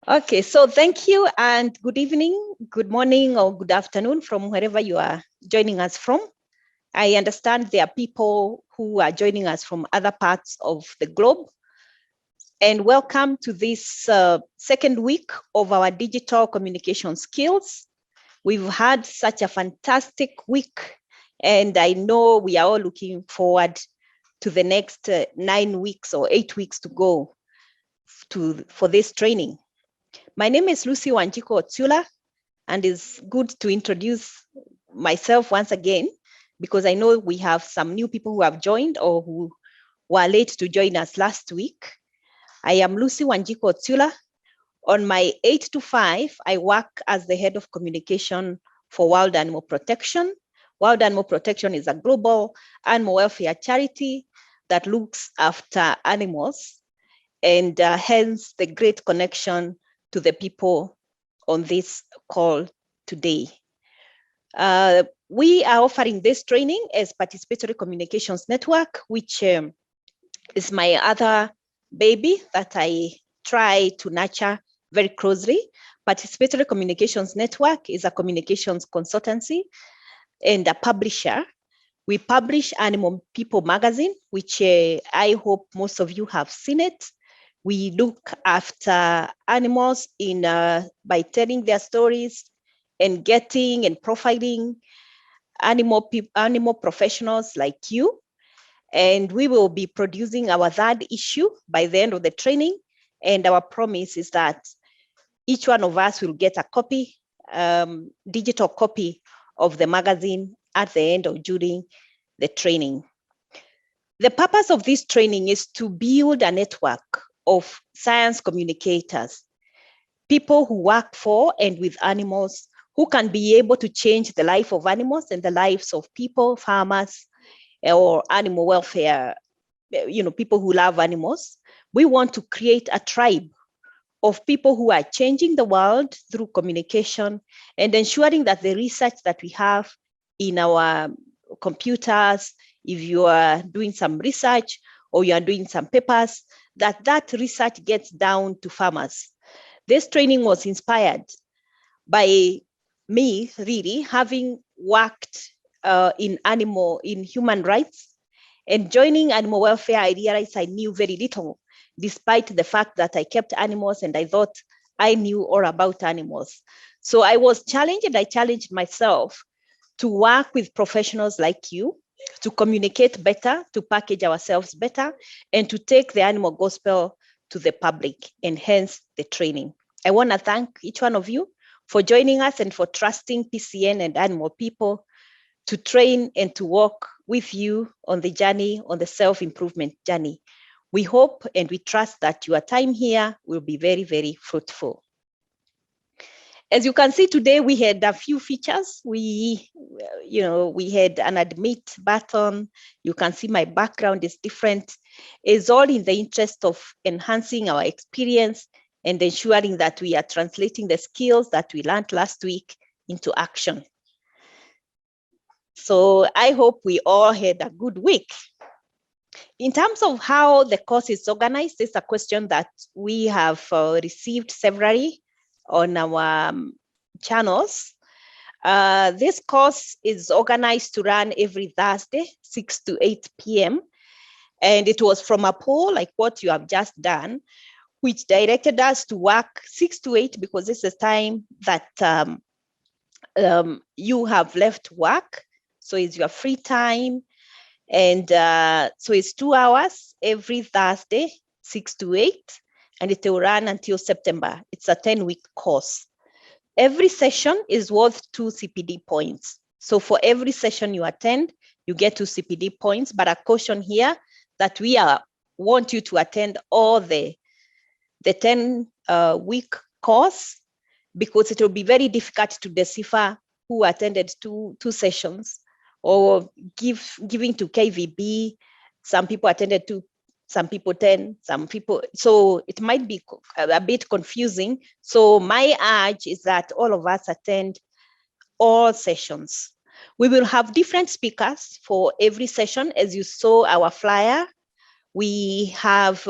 Okay, so thank you and good evening, good morning, or good afternoon from wherever you are joining us from. I understand there are people who are joining us from other parts of the globe. And welcome to this second week of our digital communication skills. We've had such a fantastic week, and I know we are all looking forward to the next 9 weeks or 8 weeks to go for this training. My name is Lucy Wanjiko Otsula, and it's good to introduce myself once again, because I know we have some new people who have joined or who were late to join us last week. I am Lucy Wanjiko Otsula. On my 8 to 5, I work as the head of communication for Wild Animal Protection. Wild Animal Protection is a global animal welfare charity that looks after animals, and hence the great connection to the people on this call today. We are offering this training as Participatory Communications Network, which is my other baby that I try to nurture very closely. Participatory Communications Network is a communications consultancy and a publisher. We publish Animal People magazine, which I hope most of you have seen it. We look after animals by telling their stories and getting and profiling animal professionals like you. And we will be producing our third issue by the end of the training. And our promise is that each one of us will get a copy, digital copy of the magazine at the end or during the training. The purpose of this training is to build a network of science communicators, people who work for and with animals, who can be able to change the life of animals and the lives of people, farmers, or animal welfare, people who love animals. We want to create a tribe of people who are changing the world through communication and ensuring that the research that we have in our computers, if you are doing some research or you are doing some papers, that research gets down to farmers. This training was inspired by me, really, having worked in human rights, and joining animal welfare. I realized I knew very little, despite the fact that I kept animals and I thought I knew all about animals. So I was challenged, and I challenged myself to work with professionals like you, to communicate better, to package ourselves better, and to take the animal gospel to the public, and hence the training. I want to thank each one of you for joining us and for trusting PCN and Animal People to train and to walk with you on the journey, on the self-improvement journey. We hope and we trust that your time here will be very, very fruitful. As you can see today, we had a few features. We had an admit button. You can see my background is different. It's all in the interest of enhancing our experience and ensuring that we are translating the skills that we learned last week into action. So I hope we all had a good week. In terms of how the course is organized, this is a question that we have received severally on our channels. This course is organized to run every Thursday, 6 to 8 p.m. And it was from a poll like what you have just done, which directed us to work 6 to 8 because this is time that you have left work. So it's your free time. And so it's 2 hours every Thursday, 6 to 8, and it will run until September. It's a 10-week course. Every session is worth 2 CPD points. So for every session you attend, you get 2 CPD points, but a caution here that we want you to attend all the 10-week course, because it will be very difficult to decipher who attended two sessions, or giving to KVB. Some people attended 2, some people 10, some people. So it might be a bit confusing. So my urge is that all of us attend all sessions. We will have different speakers for every session. As you saw our flyer, we have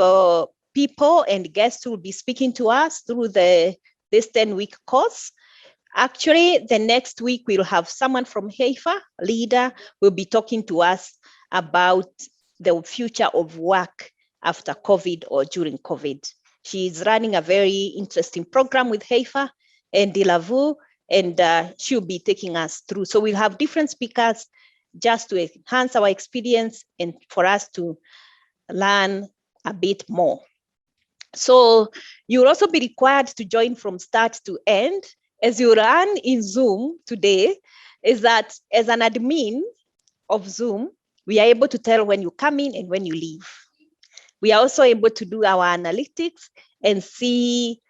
people and guests who will be speaking to us through this 10-week course. Actually, the next week we'll have someone from Heifer, leader, will be talking to us about the future of work after COVID or during COVID. She's running a very interesting program with Heifer and Dilavu, and she'll be taking us through. So we'll have different speakers just to enhance our experience and for us to learn a bit more. So you'll also be required to join from start to end. As you run in Zoom today, is that as an admin of Zoom, we are able to tell when you come in and when you leave. We are also able to do our analytics and see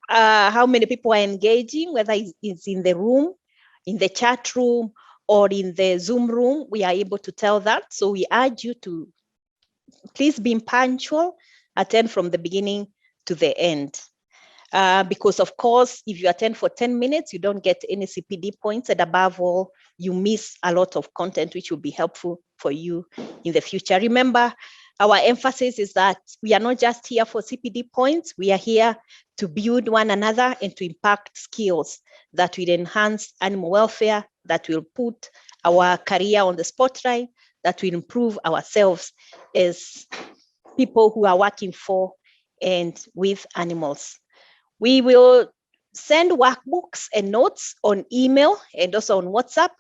how many people are engaging, whether it's in the room, in the chat room, or in the Zoom room. We are able to tell that. So we urge you to please be punctual, attend from the beginning to the end. Because of course, if you attend for 10 minutes, you don't get any CPD points, and above all, you miss a lot of content which will be helpful for you in the future. Remember, our emphasis is that we are not just here for CPD points, we are here to build one another and to impact skills that will enhance animal welfare, that will put our career on the spotlight, that will improve ourselves as people who are working for and with animals. We will send workbooks and notes on email and also on WhatsApp,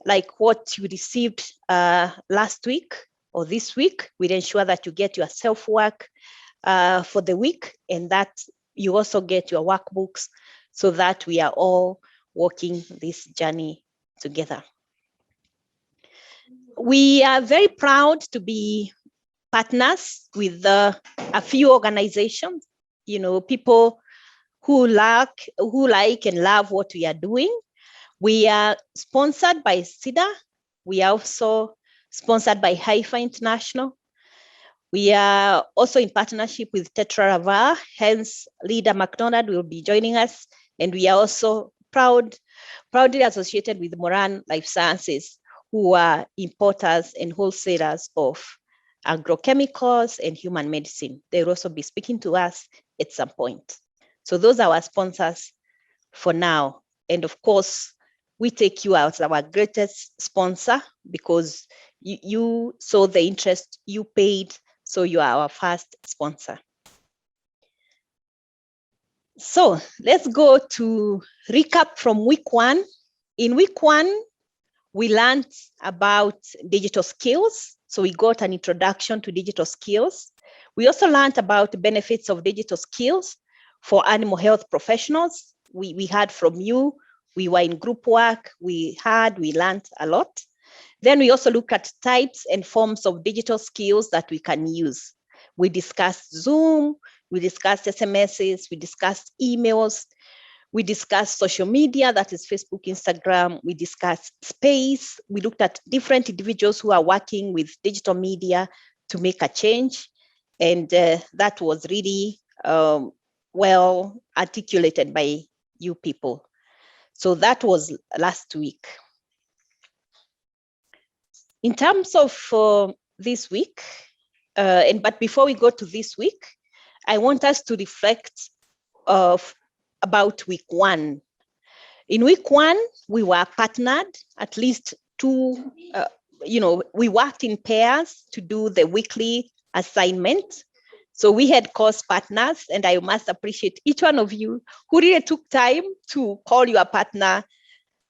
like what you received last week or this week. We'll ensure that you get your self-work for the week and that you also get your workbooks so that we are all walking this journey together. We are very proud to be partners with a few organizations, people who like and love what we are doing. We are sponsored by CIDA. We are also sponsored by Heifer International. We are also in partnership with Tetra Raval, hence Leader McDonald will be joining us. And we are also proudly associated with Moran Life Sciences, who are importers and wholesalers of agrochemicals and human medicine. They'll also be speaking to us at some point. So those are our sponsors for now. And of course, we take you as our greatest sponsor because you saw the interest, you paid, so you are our first sponsor. So let's go to recap from week 1. In week 1, we learned about digital skills. So we got an introduction to digital skills. We also learned about the benefits of digital skills for animal health professionals. We heard from you. We were in group work. We learned a lot. Then we also look at types and forms of digital skills that we can use. We discussed Zoom, we discussed SMSs, we discussed emails, we discussed social media, that is Facebook, Instagram, we discussed space. We looked at different individuals who are working with digital media to make a change. And that was really well articulated by you people. So that was last week. In terms of this week, but before we go to this week, I want us to reflect about week 1. In week 1, we were partnered, at least 2, we worked in pairs to do the weekly assignment. So we had course partners, and I must appreciate each one of you who really took time to call your partner,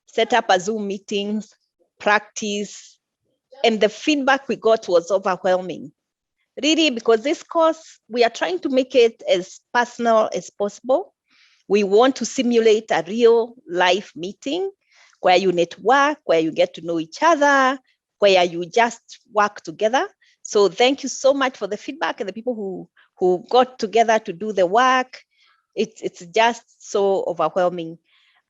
set up a Zoom meetings, practice, and the feedback we got was overwhelming. Really, because this course, we are trying to make it as personal as possible. We want to simulate a real life meeting where you network, where you get to know each other, where you just work together. So thank you so much for the feedback and the people who got together to do the work. It's just so overwhelming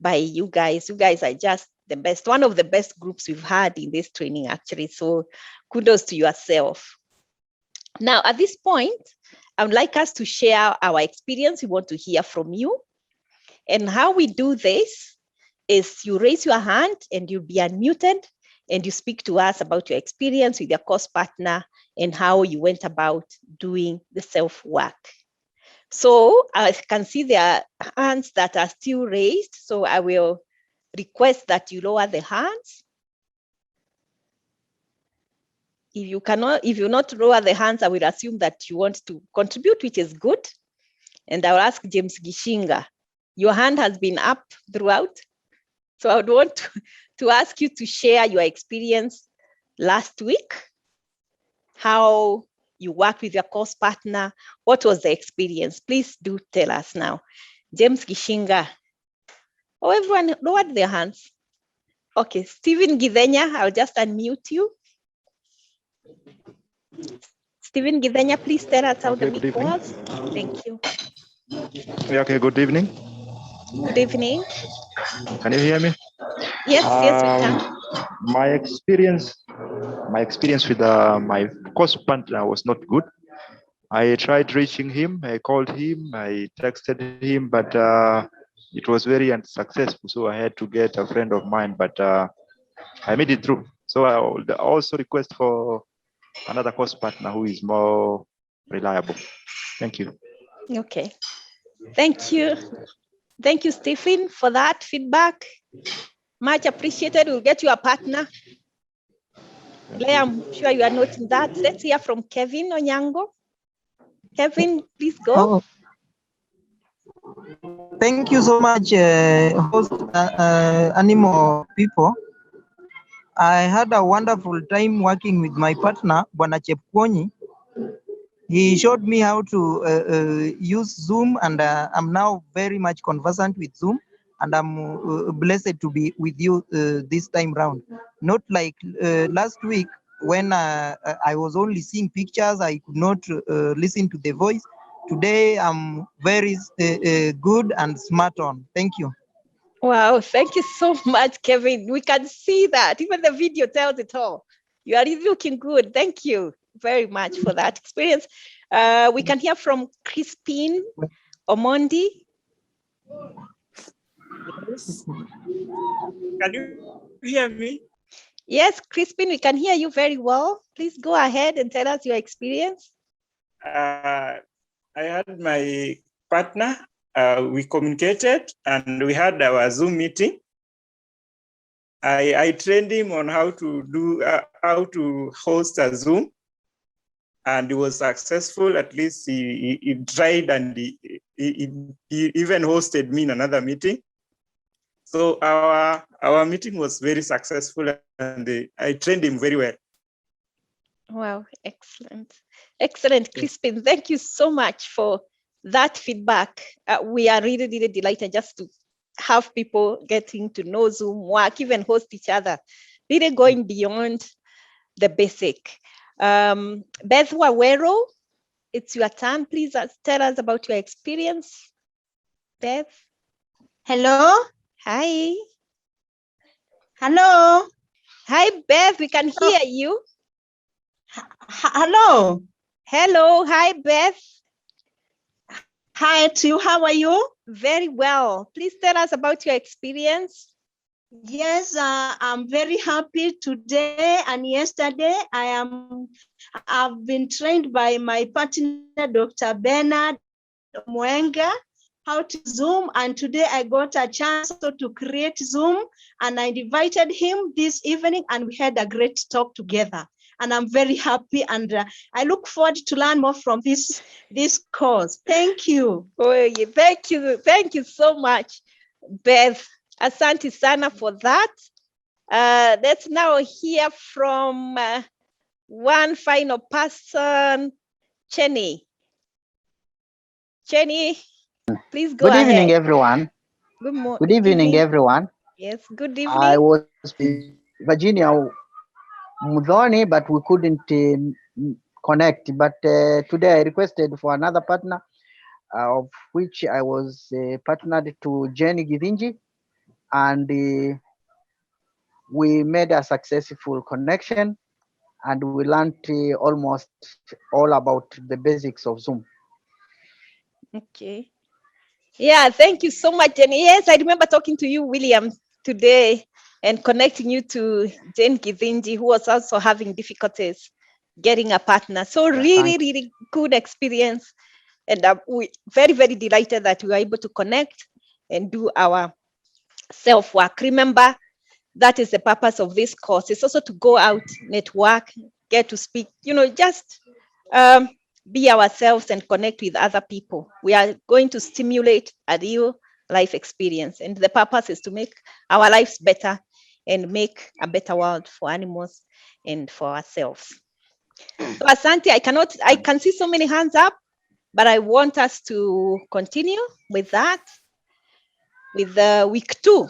by you guys. You guys are just the best, one of the best groups we've had in this training, actually. So kudos to yourself. Now, at this point, I would like us to share our experience. We want to hear from you. And how we do this is you raise your hand and you'll be unmuted and you speak to us about your experience with your course partner and how you went about doing the self-work. So I can see there are hands that are still raised. So I will request that you lower the hands. If you not lower the hands, I will assume that you want to contribute, which is good. And I'll ask James Gishinga. Your hand has been up throughout. So I would want to ask you to share your experience last week, how you worked with your course partner. What was the experience? Please do tell us now. James Gishinga. Oh, everyone lowered their hands. Okay, Stephen Githenya, I'll just unmute you. Stephen Githenya, please tell us how the week was. Thank you. Yeah, okay, good evening. Good evening. Can you hear me? Yes, yes, we can. My experience with my course partner was not good. I tried reaching him, I called him, I texted him, but it was very unsuccessful. So I had to get a friend of mine, but I made it through. So I would also request for another course partner who is more reliable. Thank you. Okay. Thank you. Thank you, Stephen, for that feedback. Much appreciated. We'll get you a partner. I'm sure you are noting that. Let's hear from Kevin Onyango. Kevin, please go. Oh. Thank you so much, host animal people. I had a wonderful time working with my partner, Bwana Chepkwonyi. He showed me how to use Zoom, and I'm now very much conversant with Zoom, and I'm blessed to be with you this time round. Not like last week when I was only seeing pictures, I could not listen to the voice. Today, I'm very good and smart on. Thank you. Wow, thank you so much, Kevin. We can see that. Even the video tells it all. You are really looking good. Thank you very much for that experience. We can hear from Crispin Omondi. Yes. Can you hear me? Yes, Crispin, we can hear you very well. Please go ahead and tell us your experience. I had my partner. We communicated and we had our Zoom meeting. I trained him on how to host a Zoom, and he was successful. At least he tried, and he even hosted me in another meeting. So our meeting was very successful, and I trained him very well. Wow, excellent. Excellent, Crispin. Thank you so much for that feedback. We are really, really delighted just to have people getting to know Zoom work, even host each other, really going beyond the basic. Beth Wawero, it's your turn. Please tell us about your experience. Beth. Hello. Hi. Hello. Hi, Beth. We can hear you. Hello. Hello. Hi, Beth. Hi to you. How are you? Very well. Please tell us about your experience. Yes, I'm very happy today and yesterday. I've been trained by my partner, Dr. Bernard Mwenga, how to Zoom, and today I got a chance to create Zoom, and I invited him this evening, and we had a great talk together. And I'm very happy, and I look forward to learn more from this course. Thank you. Oh, thank you. Thank you so much, Beth. Asante sana for that. Let's now hear from one final person, Chenny. Chenny, please go ahead. Good evening, everyone. Good evening, everyone. Yes, good evening. I was Virginia Mudhoni, but we couldn't connect. But today I requested for another partner, of which I was partnered to Jenny Githinji, and we made a successful connection, and we learned almost all about the basics of Zoom. Okay. Yeah, thank you so much, Jenny. Yes, I remember talking to you, William, today and connecting you to Jane Githinji, who was also having difficulties getting a partner. So really, really good experience. And we very, very delighted that we were able to connect and do our self-work. Remember, that is the purpose of this course. It's also to go out, network, get to speak, just be ourselves and connect with other people. We are going to stimulate a real life experience. And the purpose is to make our lives better and make a better world for animals and for ourselves. So Asante, I can see so many hands up, but I want us to continue with that, with week 2.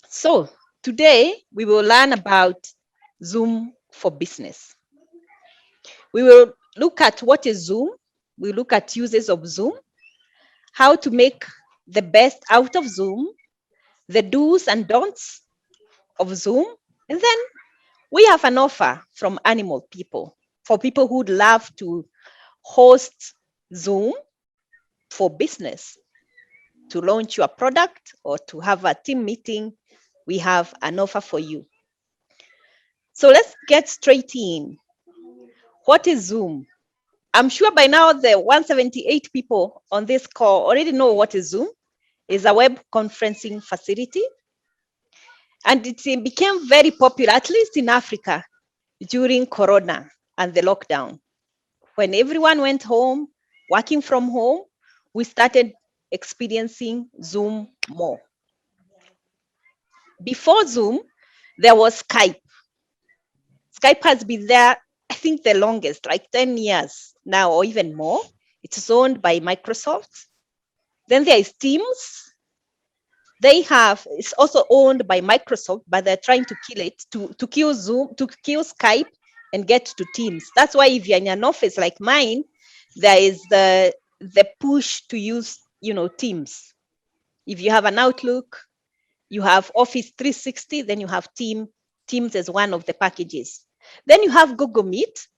So today we will learn about Zoom for Business. We will look at what is Zoom. We look at uses of Zoom, how to make the best out of Zoom, the do's and don'ts of Zoom, and then we have an offer from Animal People for people who'd love to host Zoom for business, to launch your product or to have a team meeting. We have an offer for you. So let's get straight in. What is Zoom? I'm sure by now the 178 people on this call already know what is Zoom. It's a web conferencing facility. And it became very popular, at least in Africa, during Corona and the lockdown. When everyone went home, working from home, we started experiencing Zoom more. Before Zoom, there was Skype. Skype has been there, I think, the longest, like 10 years now or even more. It's owned by Microsoft. Then there is Teams. It's also owned by Microsoft, but they're trying to kill it, to kill Zoom, to kill Skype and get to Teams. That's why if you're in an office like mine, there is the push to use, Teams. If you have an Outlook, you have Office 360, then you have Teams as one of the packages. Then you have Google Meet.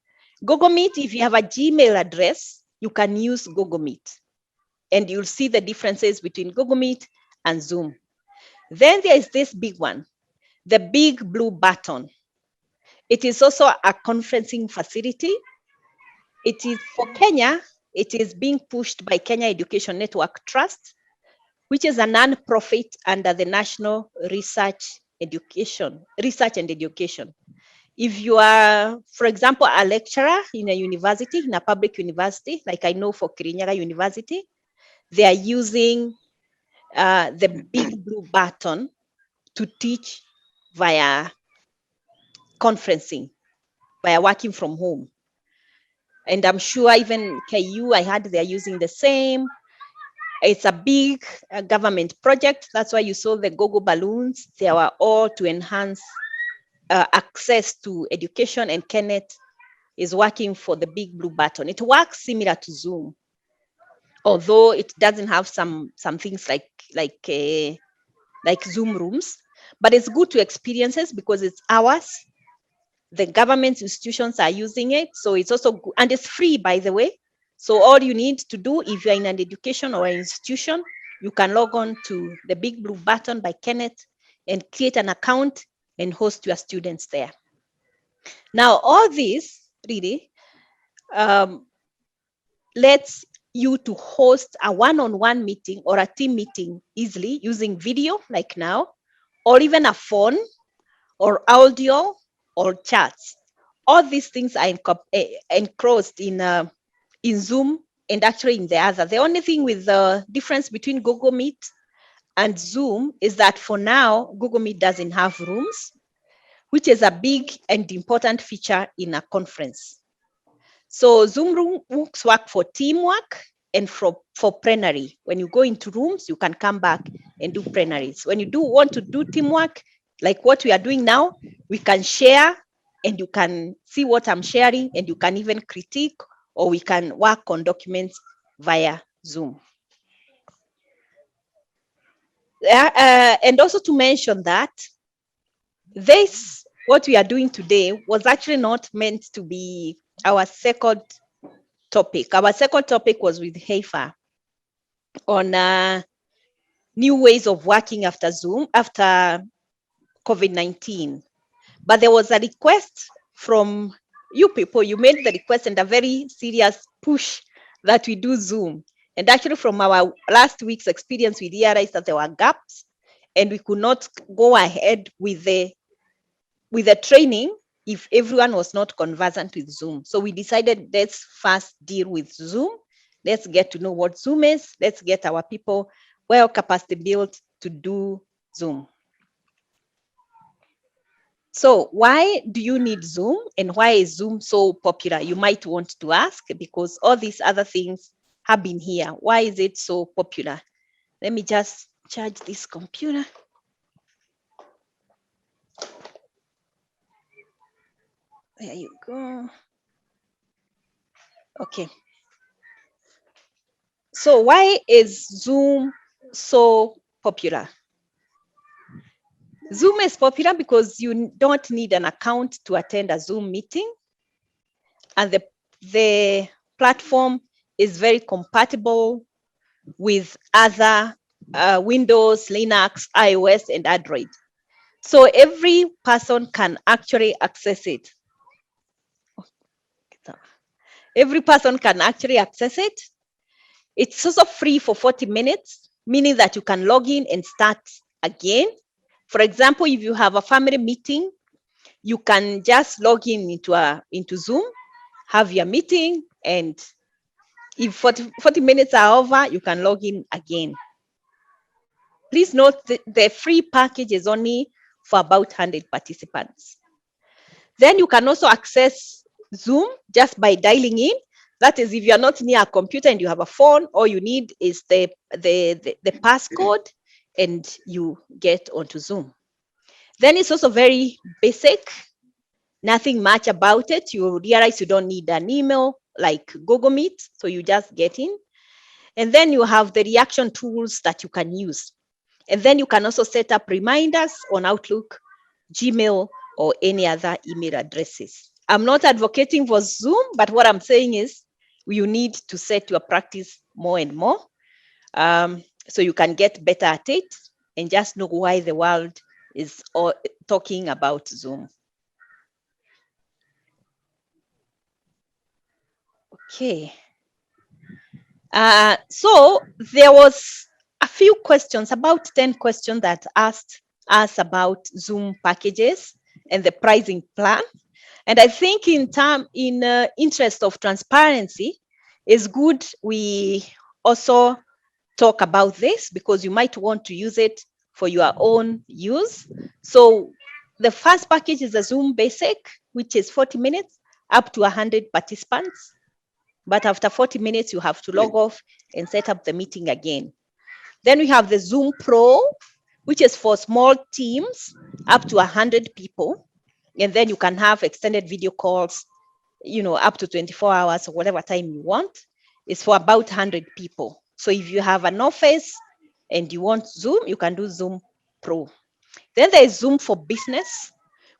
Google Meet, if you have a Gmail address, you can use Google Meet. And you'll see the differences between Google Meet and Zoom. Then there is this big one, the big blue button. It is also a conferencing facility. It is for Kenya. It is being pushed by Kenya Education Network Trust, which is a non-profit under the National Research and Education. If you are, for example, a lecturer in a university, in a public university, like I know for Kirinyaga University, they are using the big blue button to teach via conferencing, via working from home. And I'm sure even KU, I heard they're using the same. It's a big government project. That's why you saw the Google balloons. They were all to enhance access to education, and Kenneth is working for the big blue button. It works similar to Zoom, although it doesn't have some things like Zoom rooms, but it's good to experiences because it's ours. The government institutions are using it, so it's also good, and it's free, by the way. So all you need to do, if you're in an education or an institution, you can log on to the big blue button by Kenneth and create an account and host your students there. Now, all this really lets you to host a one-on-one meeting or a team meeting easily using video like now, or even a phone or audio or chats. All these things are enclosed in Zoom and actually in the other. The only thing with the difference between Google Meet and Zoom is that for now, Google Meet doesn't have rooms, which is a big and important feature in a conference. So Zoom rooms work for teamwork and for plenary. When you go into rooms, you can come back and do plenaries. When you want to do teamwork, like what we are doing now, we can share and you can see what I'm sharing and you can even critique, or we can work on documents via Zoom. And also to mention that what we are doing today was actually not meant to be our second topic. Our second topic was with Heifer on new ways of working after Zoom, after COVID-19. But there was a request from you people. You made the request and a very serious push that we do Zoom. And actually from our last week's experience, we realized that there were gaps and we could not go ahead with the training if everyone was not conversant with Zoom. So we decided, let's first deal with Zoom. Let's get to know what Zoom is. Let's get our people well capacity built to do Zoom. So why do you need Zoom and why is Zoom so popular? You might want to ask, because all these other things have been here. Why is it so popular? Let me just charge this computer. There you go. Okay. So why is Zoom so popular? Zoom is popular because you don't need an account to attend a Zoom meeting. And the platform is very compatible with other Windows, Linux, iOS, and Android. So every person can actually access it. Every person can actually access it. It's also free for 40 minutes, meaning that you can log in and start again. For example, if you have a family meeting, you can just log in into Zoom, have your meeting, and if 40 minutes are over, you can log in again. Please note that the free package is only for about 100 participants. Then you can also access Zoom just by dialing in. That is, if you're not near a computer and you have a phone, all you need is the passcode and you get onto Zoom. Then it's also very basic, nothing much about it. You realize you don't need an email like Google Meet, so you just get in. And then you have the reaction tools that you can use. And then you can also set up reminders on Outlook, Gmail, or any other email addresses. I'm not advocating for Zoom, but what I'm saying is you need to set your practice more and more so you can get better at it and just know why the world is all talking about Zoom. Okay. So there was a few questions, about 10 questions that asked us about Zoom packages and the pricing plan. And I think in interest of transparency, it's good we also talk about this because you might want to use it for your own use. So the first package is a Zoom Basic, which is 40 minutes up to 100 participants. But after 40 minutes, you have to log off and set up the meeting again. Then we have the Zoom Pro, which is for small teams up to 100 people. And then you can have extended video calls, up to 24 hours or whatever time you want. It's for about 100 people. So if you have an office and you want Zoom, you can do Zoom Pro. Then there is Zoom for Business,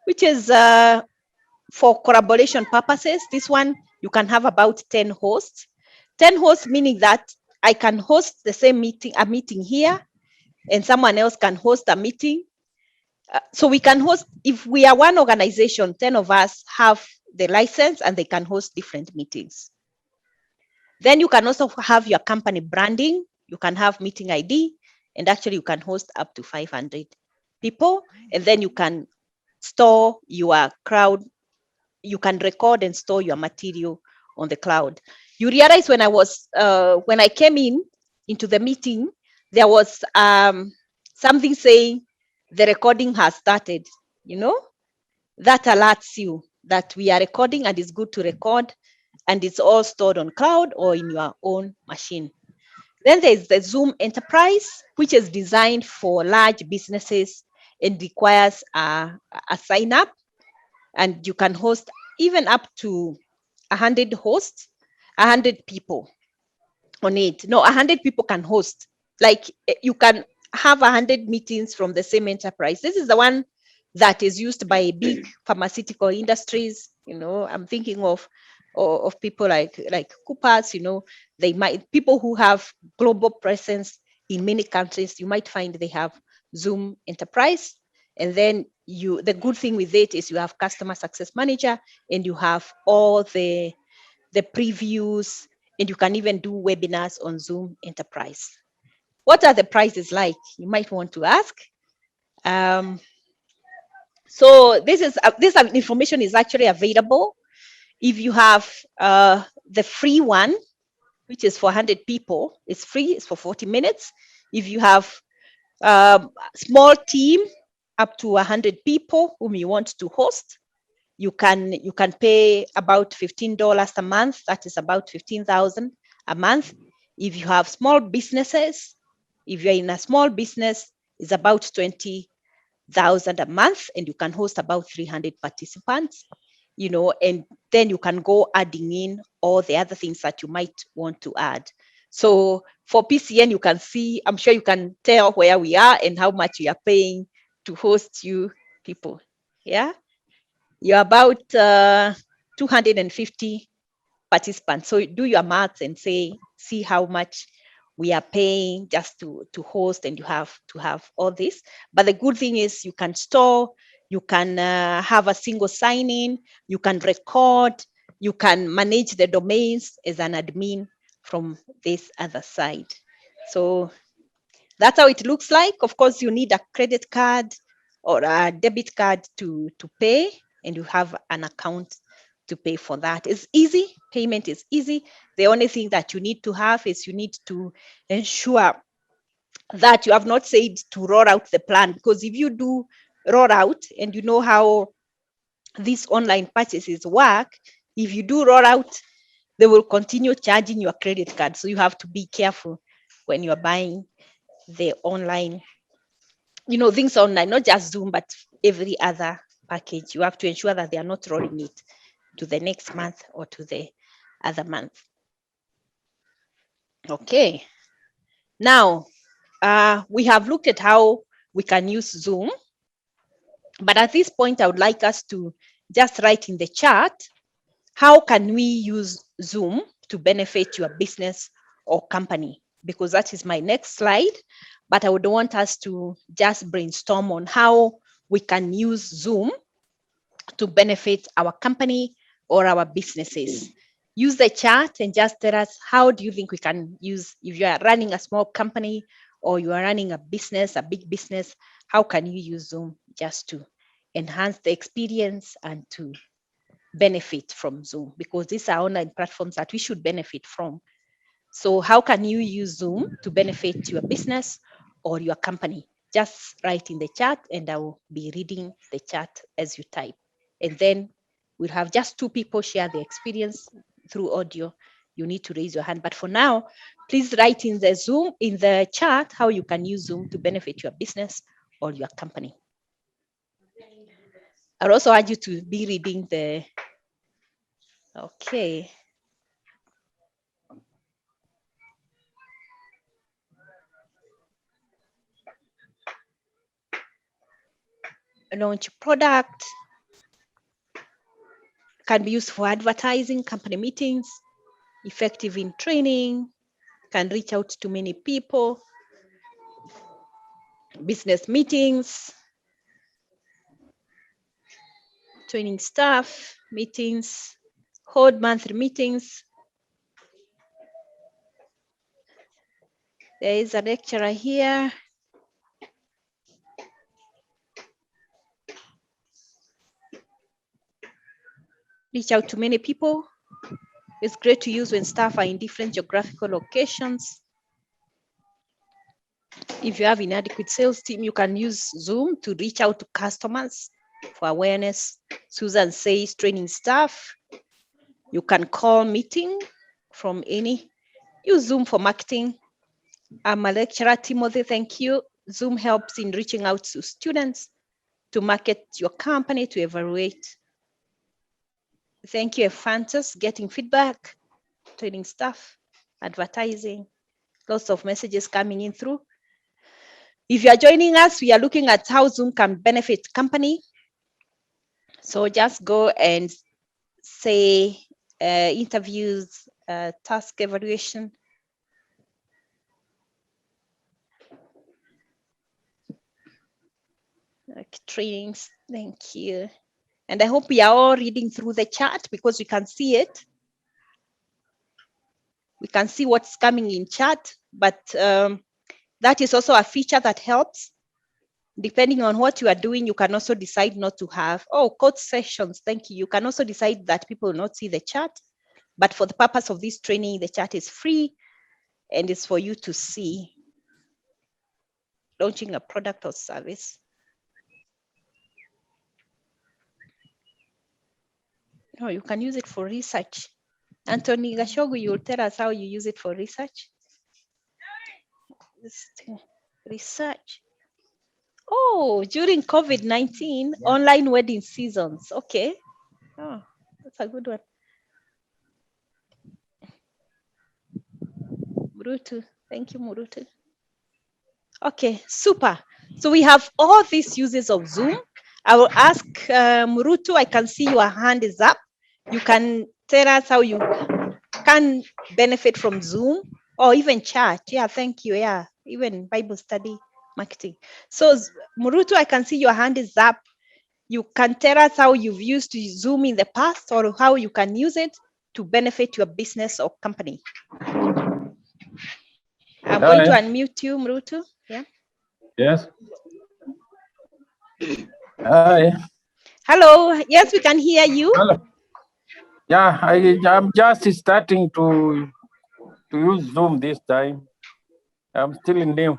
which is for collaboration purposes. This one, you can have about 10 hosts. 10 hosts meaning that I can host the same meeting, a meeting here, and someone else can host a meeting. So we can host, if we are one organization, 10 of us have the license and they can host different meetings. Then you can also have your company branding. You can have meeting ID, and actually you can host up to 500 people. And then you can store your crowd. You can record and store your material on the cloud. You realize when I came into the meeting, there was something saying the recording has started. That alerts you that we are recording and it's good to record, and it's all stored on cloud or in your own machine. Then there's the Zoom Enterprise, which is designed for large businesses and requires a sign up, and you can host even up to 100 hosts, 100 people on it. No, 100 people can host. Like you can have 100 meetings from the same enterprise. This is the one that is used by big pharmaceutical industries. I'm thinking of people like Coopers. They might, people who have global presence in many countries, you might find they have Zoom Enterprise. And then the good thing with it is you have Customer Success Manager and you have all the previews and you can even do webinars on Zoom Enterprise. What are the prices like? You might want to ask. So this information is actually available. If you have the free one, which is for 100 people, it's free, it's for 40 minutes. If you have a small team up to 100 people whom you want to host, you can pay about $15 a month. That is about 15,000 a month. If you have small businesses, if you're in a small business, it's about 20,000 a month, and you can host about 300 participants, you know, and then you can go adding in all the other things that you might want to add. So for PCN, you can see, I'm sure you can tell where we are and how much we are paying to host you people. Yeah, you're about 250 participants. So do your maths and see how much we are paying just to host, and you have to have all this. But the good thing is you can store, you can have a single sign-in, you can record, you can manage the domains as an admin from this other side. So that's how it looks like. Of course, you need a credit card or a debit card to pay, and you have an account to pay for that. It's easy. Payment is easy. The only thing that you need to have is you need to ensure that you have not said to roll out the plan, because if you do roll out and you know how these online purchases work, if you do roll out, they will continue charging your credit card. So you have to be careful when you're buying the online, you know, things online, not just Zoom, but every other package. You have to ensure that they are not rolling it to the next month or to the other month. Okay. Now, we have looked at how we can use Zoom, but at this point, I would like us to just write in the chat, how can we use Zoom to benefit your business or company? Because that is my next slide, but I would want us to just brainstorm on how we can use Zoom to benefit our company or our businesses. Use the chat and just tell us, how do you think we can use, if you are running a small company or you are running a business, a big business, how can you use Zoom just to enhance the experience and to benefit from Zoom? Because these are online platforms that we should benefit from. So how can you use Zoom to benefit your business or your company? Just write in the chat and I will be reading the chat as you type. And then we'll have just 2 people share the experience through audio. You need to raise your hand. But for now, please write in the Zoom, in the chat, how you can use Zoom to benefit your business or your company. I'll also urge you to be reading the, okay. Launch product, can be used for advertising, company meetings, effective in training, can reach out to many people, business meetings, training staff, meetings, hold monthly meetings. There is a lecturer here. Reach out to many people. It's great to use when staff are in different geographical locations. If you have inadequate sales team, you can use Zoom to reach out to customers for awareness. Susan says training staff. You can call meeting from any. Use Zoom for marketing. I'm a lecturer, Timothy, thank you. Zoom helps in reaching out to students, to market your company, to evaluate. Thank you, Ephantus, getting feedback, training staff, advertising, lots of messages coming in through. If you are joining us, we are looking at how Zoom can benefit company. So just go and say interviews, task evaluation. Okay, trainings, thank you. And I hope we are all reading through the chat because we can see it. We can see what's coming in chat, but that is also a feature that helps. Depending on what you are doing, you can also decide not to have. Oh, code sessions, thank you. You can also decide that people will not see the chat, but for the purpose of this training, the chat is free and it's for you to see. Launching a product or service. No, you can use it for research. Anthony Gashogu, you'll tell us how you use it for research. Research. Oh, during COVID-19, online wedding seasons. Okay. Oh, that's a good one. Murutu. Thank you, Murutu. Okay, super. So we have all these uses of Zoom. I will ask Murutu, I can see your hand is up. You can tell us how you can benefit from Zoom or even chat. Yeah, thank you. Yeah, even Bible study marketing. So Murutu, I can see your hand is up. You can tell us how you've used Zoom in the past or how you can use it to benefit your business or company. I'm going to unmute you, Murutu. Yeah. Yes. Hi. Hello. Yes, we can hear you. Hello. Yeah, I'm just starting to use Zoom this time. I'm still new.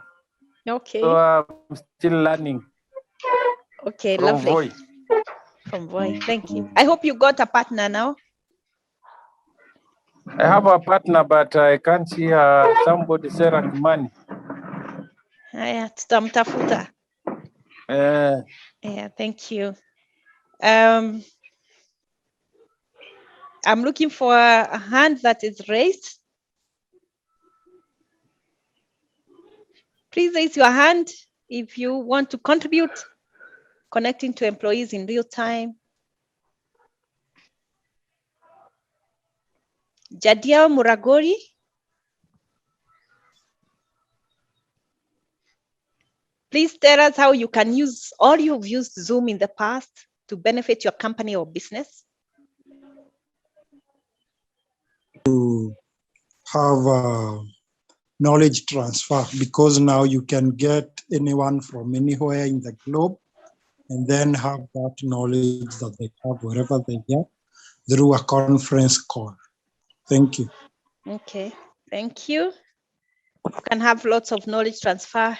Okay. So I'm still learning. Okay, from lovely. Voi. From Voi. Thank you. I hope you got a partner now. I have a partner, but I can't see somebody, Sarah Kimani. Haya, tutamtafuta. Yeah, thank you. I'm looking for a hand that is raised. Please raise your hand if you want to contribute, connecting to employees in real time. Jadiel Muragori. Please tell us how you can use, or you've used Zoom in the past to benefit your company or business. To have knowledge transfer, because now you can get anyone from anywhere in the globe and then have that knowledge that they have wherever they get through a conference call. Thank you. Okay, thank you. You can have lots of knowledge transfer.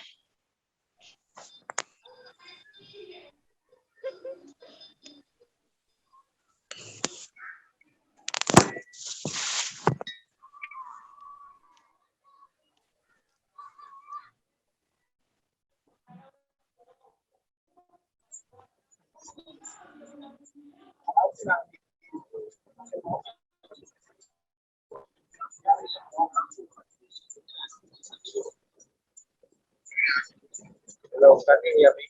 Hello, can you hear me?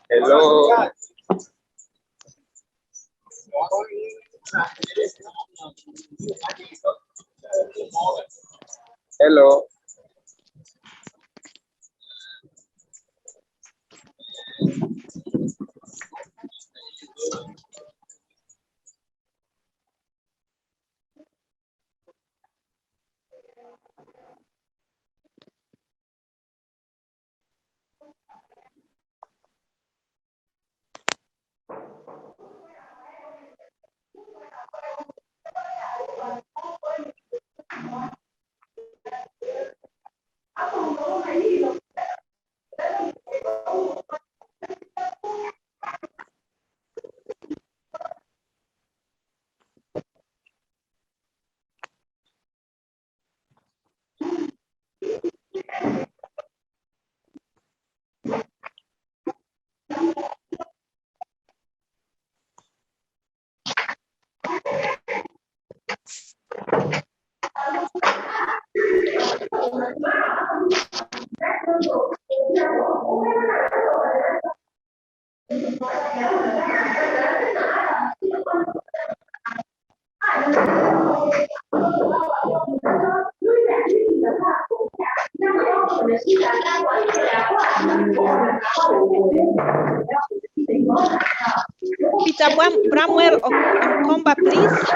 Hello. Hello. Mr. Bramwell Omkomba, please.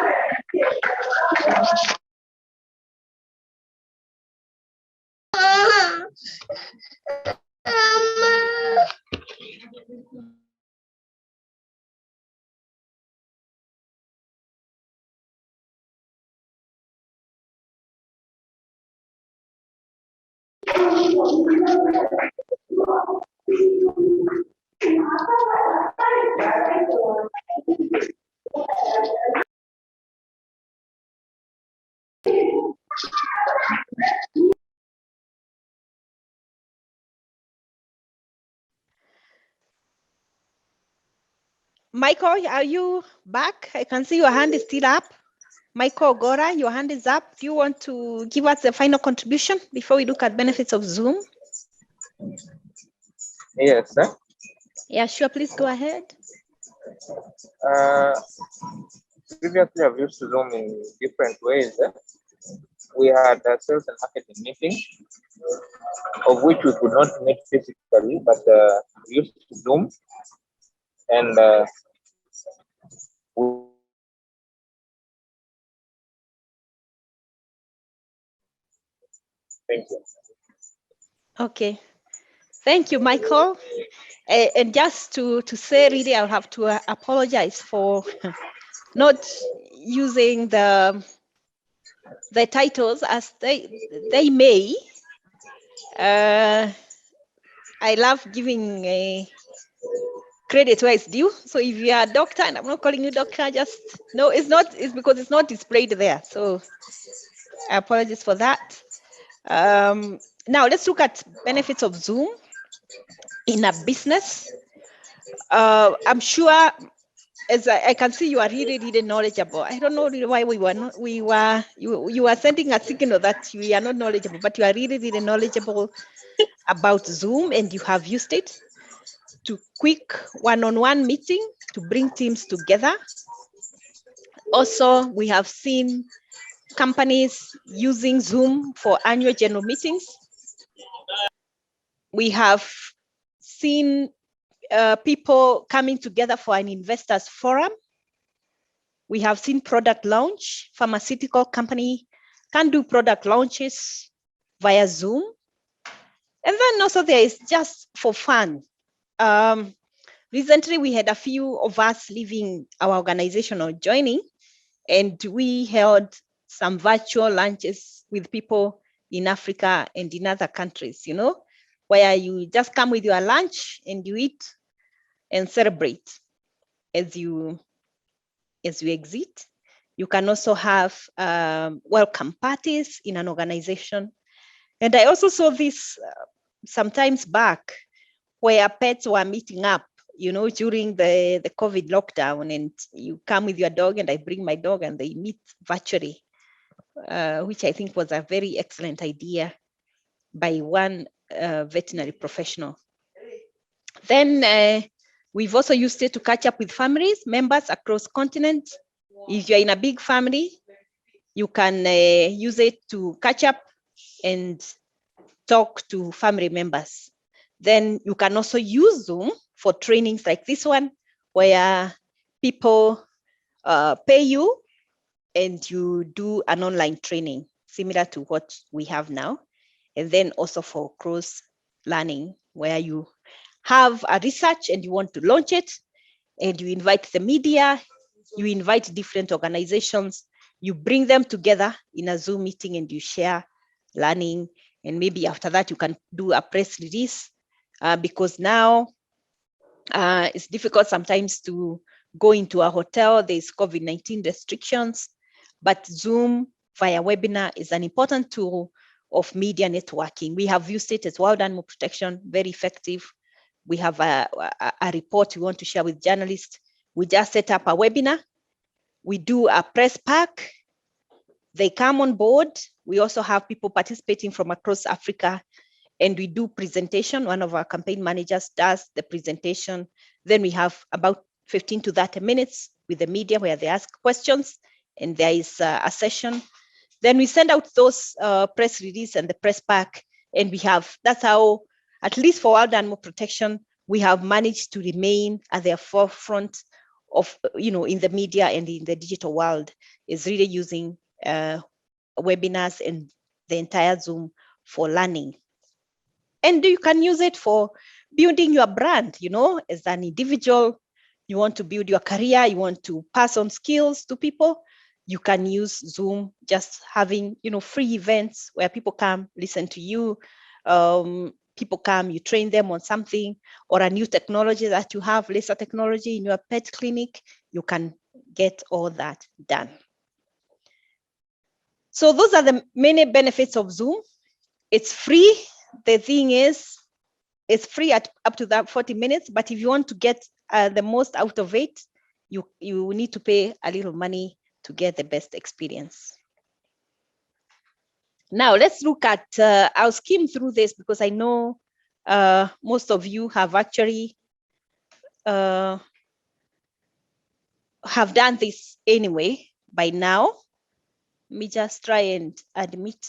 Michael, are you back? I can see your hand is still up. Michael Gora, your hand is up. Do you want to give us the final contribution before we look at benefits of Zoom? Yes, sir. Yeah, sure. Please go ahead. Previously, I've used Zoom in different ways. We had a sales and marketing meeting, of which we could not meet physically, but we used Zoom, and thank you. Okay. Thank you, Michael. And just to say, really, I'll have to apologize for not using the titles as they may. I love giving credit where it's due. So if you are a doctor, and I'm not calling you doctor, just no, it's because it's not displayed there. So I apologize for that. Now let's look at benefits of Zoom in a business. I'm sure, as I can see, you are really knowledgeable. I don't know why you were sending a signal that you are not knowledgeable, but you are really knowledgeable about Zoom, and you have used it to quick one-on-one meeting to bring teams together. Also, we have seen companies using Zoom for annual general meetings. We have seen people coming together for an investors forum. We have seen product launch. Pharmaceutical company can do product launches via Zoom. And then also there is just for fun. Recently, we had a few of us leaving our organization or joining, and we held some virtual lunches with people in Africa and in other countries, you know, where you just come with your lunch and you eat and celebrate as you exit. You can also have welcome parties in an organization. And I also saw this sometimes back where pets were meeting up, you know, during the COVID lockdown, and you come with your dog and I bring my dog and they meet virtually, which I think was a very excellent idea by one veterinary professional. Then we've also used it to catch up with families, members across continents. If you're in a big family, you can use it to catch up and talk to family members. Then you can also use Zoom for trainings like this one, where people pay you and you do an online training similar to what we have now. And then also for cross learning, where you have a research and you want to launch it, and you invite the media, you invite different organizations, you bring them together in a Zoom meeting and you share learning. And maybe after that, you can do a press release because now it's difficult sometimes to go into a hotel. There's COVID-19 restrictions, but Zoom via webinar is an important tool of media networking. We have used it as wild animal protection, very effective. We have a report we want to share with journalists. We just set up a webinar. We do a press pack. They come on board. We also have people participating from across Africa, and we do presentation. One of our campaign managers does the presentation. Then we have about 15 to 30 minutes with the media where they ask questions, and there is a session. Then we send out those press release and the press pack, and that's how, at least for wild animal protection, we have managed to remain at the forefront of, in the media and in the digital world is really using webinars and the entire Zoom for learning. And you can use it for building your brand, as an individual. You want to build your career, you want to pass on skills to people, you can use Zoom, just having, free events where people come listen to you. People come, you train them on something or a new technology that you have, laser technology in your pet clinic, you can get all that done. So those are the many benefits of Zoom. It's free. The thing is, it's free at up to that 40 minutes, but if you want to get the most out of it, you need to pay a little money to get the best experience. Now let's look at, I'll skim through this because I know most of you have actually have done this anyway by now. Let me just try and admit,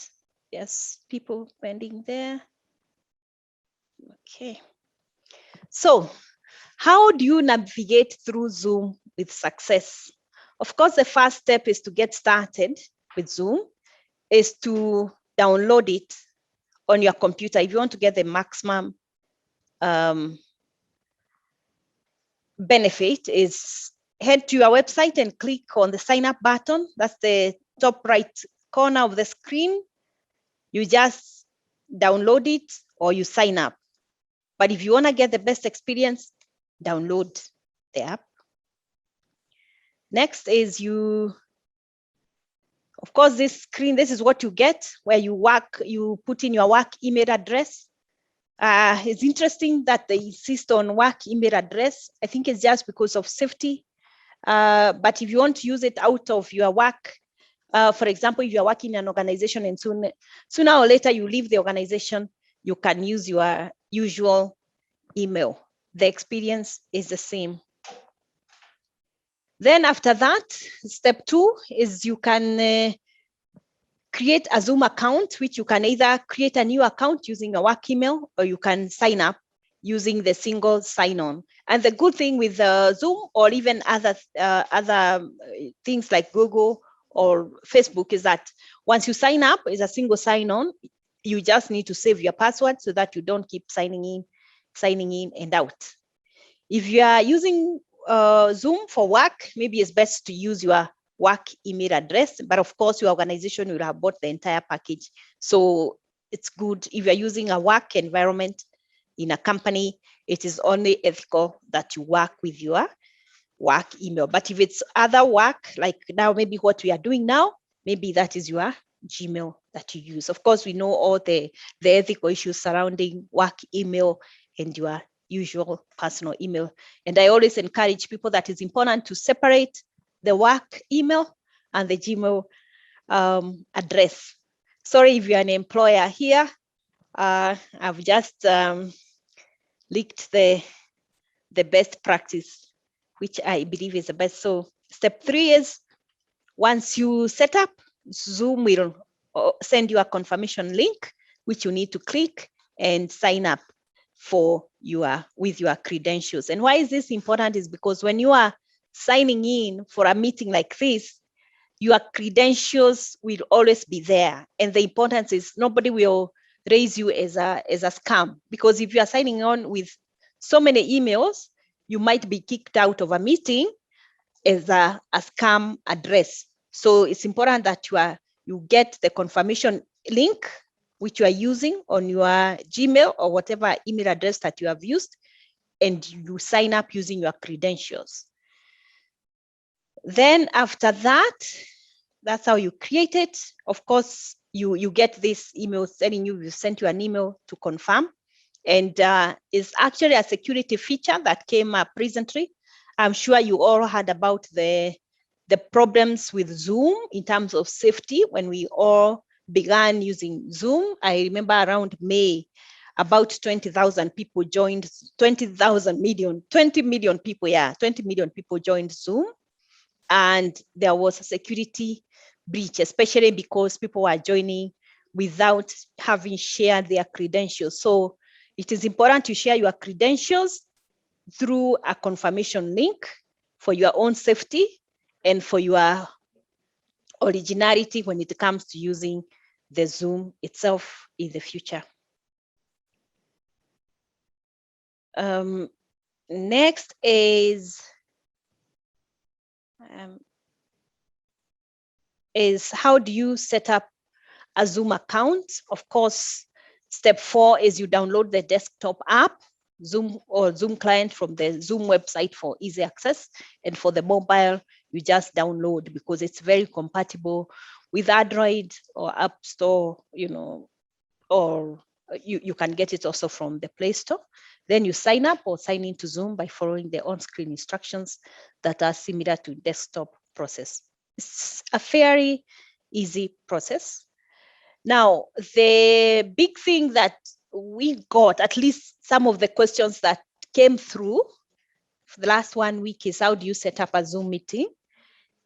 yes, people pending there. Okay. So how do you navigate through Zoom with success? Of course, the first step is to get started with Zoom, is to download it on your computer. If you want to get the maximum benefit, is head to your website and click on the sign up button. That's the top right corner of the screen. You just download it or you sign up. But if you want to get the best experience, download the app. Next is of course, this screen, this is what you get where you put in your work email address. It's interesting that they insist on work email address. I think it's just because of safety. But if you want to use it out of your work, for example, if you're working in an organization and sooner or later you leave the organization, you can use your usual email. The experience is the same. Then after that, step 2 is you can create a Zoom account, which you can either create a new account using a work email, or you can sign up using the single sign-on. And the good thing with Zoom or even other things like Google or Facebook is that once you sign up, it's a single sign-on. You just need to save your password so that you don't keep signing in and out. If you are using Zoom for work, maybe it's best to use your work email address, but of course your organization will have bought the entire package. So it's good if you're using a work environment in a company, it is only ethical that you work with your work email. But if it's other work, like now maybe what we are doing now, maybe that is your Gmail that you use. Of course, we know all the ethical issues surrounding work email and your usual personal email. And I always encourage people that it's important to separate the work email and the Gmail address. Sorry if you're an employer here. I've just leaked the best practice, which I believe is the best. So step 3 is once you set up, Zoom will send you a confirmation link, which you need to click and sign up with your credentials. And why is this important is because when you are signing in for a meeting like this, your credentials will always be there. And the importance is nobody will raise you as a scam, because if you are signing on with so many emails, you might be kicked out of a meeting as a scam address. So it's important that you get the confirmation link which you are using on your Gmail or whatever email address that you have used, and you sign up using your credentials. Then after that, that's how you create it. Of course, you get this email telling you, we sent you an email to confirm. And it's actually a security feature that came up recently. I'm sure you all heard about the problems with Zoom in terms of safety when we all began using Zoom. I remember around May, about 20,000 people joined, 20 million people joined Zoom. And there was a security breach, especially because people were joining without having shared their credentials. So it is important to share your credentials through a confirmation link for your own safety and for your originality when it comes to using the Zoom itself in the future. Next is how do you set up a Zoom account? Of course, step 4 is you download the desktop app, Zoom or Zoom client from the Zoom website for easy access. And for the mobile, you just download because it's very compatible with Android or App Store, or you can get it also from the Play Store. Then you sign up or sign into Zoom by following the on-screen instructions that are similar to desktop process. It's a very easy process. Now, the big thing that we got, at least some of the questions that came through for the last 1 week, is how do you set up a Zoom meeting?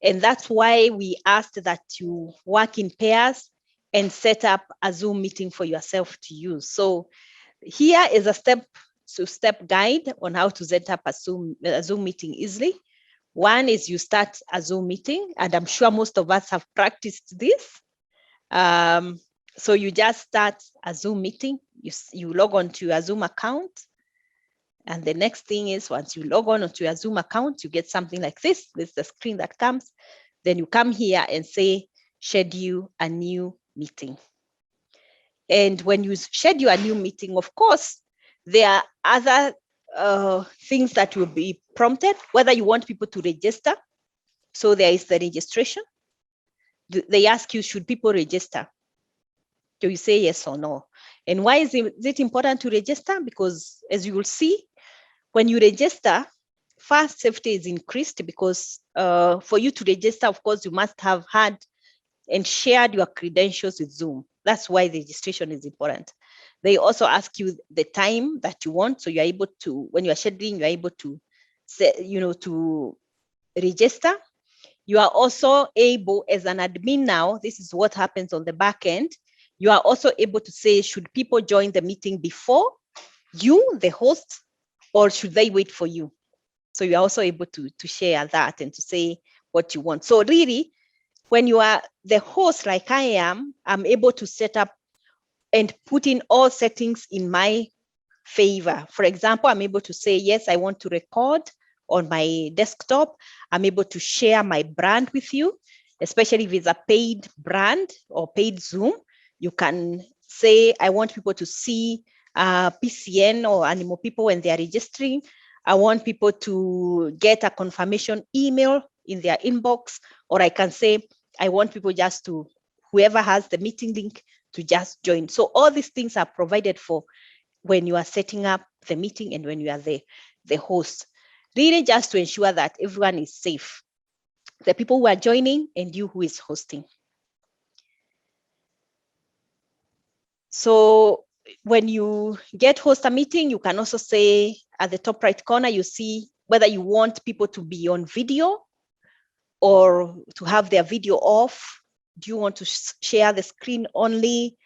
And that's why we asked that you work in pairs and set up a Zoom meeting for yourself to use. So here is a step-to-step guide on how to set up a Zoom meeting easily. One is you start a Zoom meeting, and I'm sure most of us have practiced this. So you just start a Zoom meeting, you log on to your Zoom account. And the next thing is once you log on to your Zoom account, you get something like this. This is the screen that comes. Then you come here and say, schedule a new meeting. And when you schedule a new meeting, of course, there are other things that will be prompted, whether you want people to register. So there is the registration. They ask you, should people register? So you say yes or no. And why is it important to register? Because as you will see, when you register, first safety is increased because for you to register, of course, you must have had and shared your credentials with Zoom. That's why the registration is important. They also ask you the time that you want. So you're able to, when you're scheduling, you're able to set, to register. You are also able, as an admin now, this is what happens on the back end. You are also able to say, should people join the meeting before you, the host, or should they wait for you? So you're also able to share that and to say what you want. So really, when you are the host like I am, I'm able to set up and put in all settings in my favor. For example, I'm able to say, yes, I want to record on my desktop. I'm able to share my brand with you, especially if it's a paid brand or paid Zoom. You can say, I want people to see PCN or Animal People when they are registering. I want people to get a confirmation email in their inbox, or I can say, I want people just to, whoever has the meeting link, to just join. So all these things are provided for when you are setting up the meeting and when you are the host, really just to ensure that everyone is safe, the people who are joining and you who is hosting. So when you host a meeting, you can also say at the top right corner, you see whether you want people to be on video or to have their video off. Do you want to share the screen only?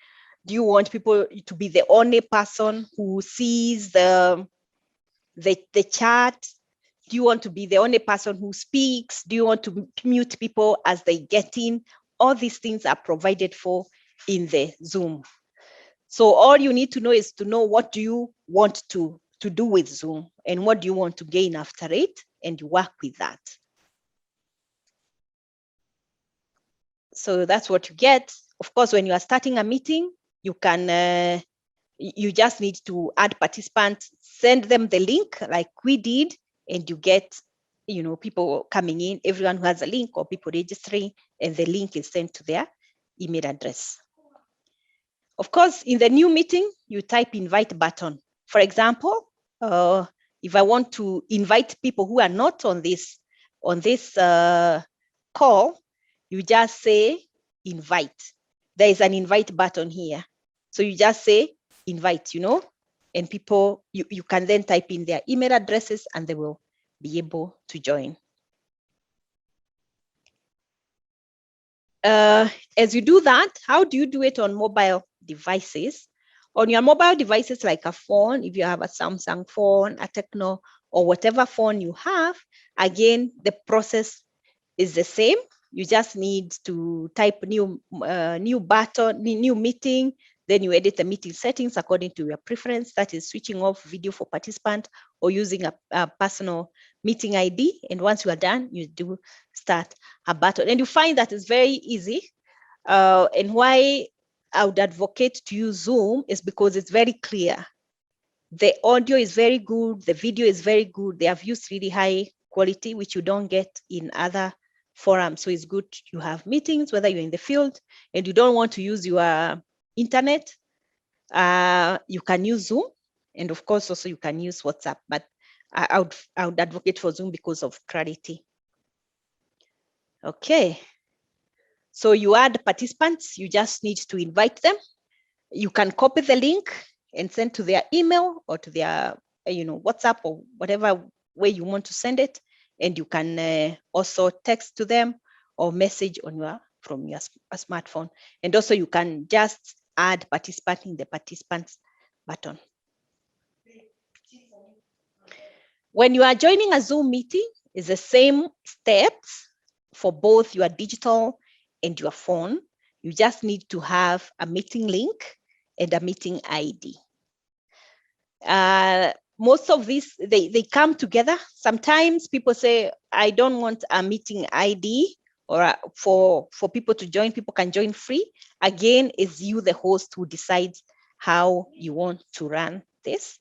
Do you want people to be the only person who sees the chat? Do you want to be the only person who speaks? Do you want to mute people as they get in? All these things are provided for in the Zoom. So all you need to know is to know what do you want to do with Zoom and what do you want to gain after it, and you work with that. So that's what you get. Of course, when you are starting a meeting, you can, you just need to add participants, send them the link like we did, and you get, people coming in, everyone who has a link or people registering, and the link is sent to their email address. Of course, in the new meeting, you type invite button. For example, if I want to invite people who are not on this call, you just say invite. There is an invite button here. So you just say invite, and people, you can then type in their email addresses and they will be able to join. As you do that, how do you do it on mobile devices? On your mobile devices like a phone, if you have a Samsung phone, a Tecno or whatever phone you have, again, the process is the same. You just need to type new button, new meeting, then you edit the meeting settings according to your preference. That is switching off video for participant or using a personal meeting ID. And once you are done, you do start a button. And you find that it's very easy. And why I would advocate to use Zoom is because it's very clear. The audio is very good. The video is very good. They have used really high quality, which you don't get in other forums. So it's good you have meetings, whether you're in the field and you don't want to use your internet, you can use Zoom. And of course, also you can use WhatsApp, but I would advocate for Zoom because of clarity. Okay. So you add participants, you just need to invite them. You can copy the link and send to their email or to their WhatsApp or whatever way you want to send it. And you can also text to them or message on from your smartphone. And also you can just add participant in the participants button. When you are joining a Zoom meeting, it's the same steps for both your digital and your phone. You just need to have a meeting link and a meeting ID. Most of these, they come together. Sometimes people say, I don't want a meeting ID or for people to join, people can join free. Again, it's you, the host, who decides how you want to run this.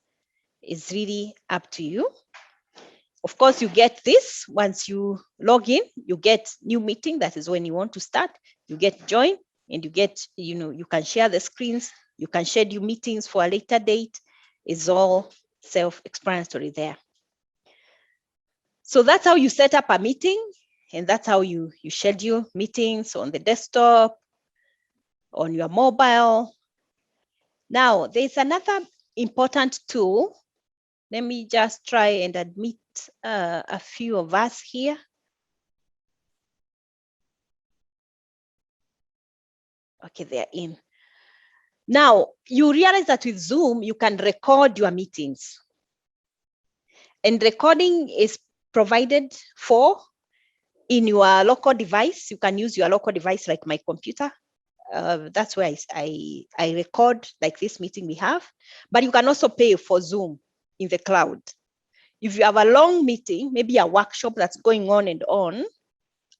It's really up to you. Of course, you get this once you log in, you get new meeting. That is when you want to start. You get join and you get, you can share the screens. You can schedule meetings for a later date. It's all self-explanatory there. So that's how you set up a meeting, and that's how you schedule meetings on the desktop, on your mobile. Now, there's another important tool. Let me just try and admit a few of us here. Okay, they're in. Now, you realize that with Zoom, you can record your meetings. And recording is provided for in your local device. You can use your local device like my computer. That's where I record like this meeting we have. But you can also pay for Zoom in the cloud. If you have a long meeting, maybe a workshop that's going on and on,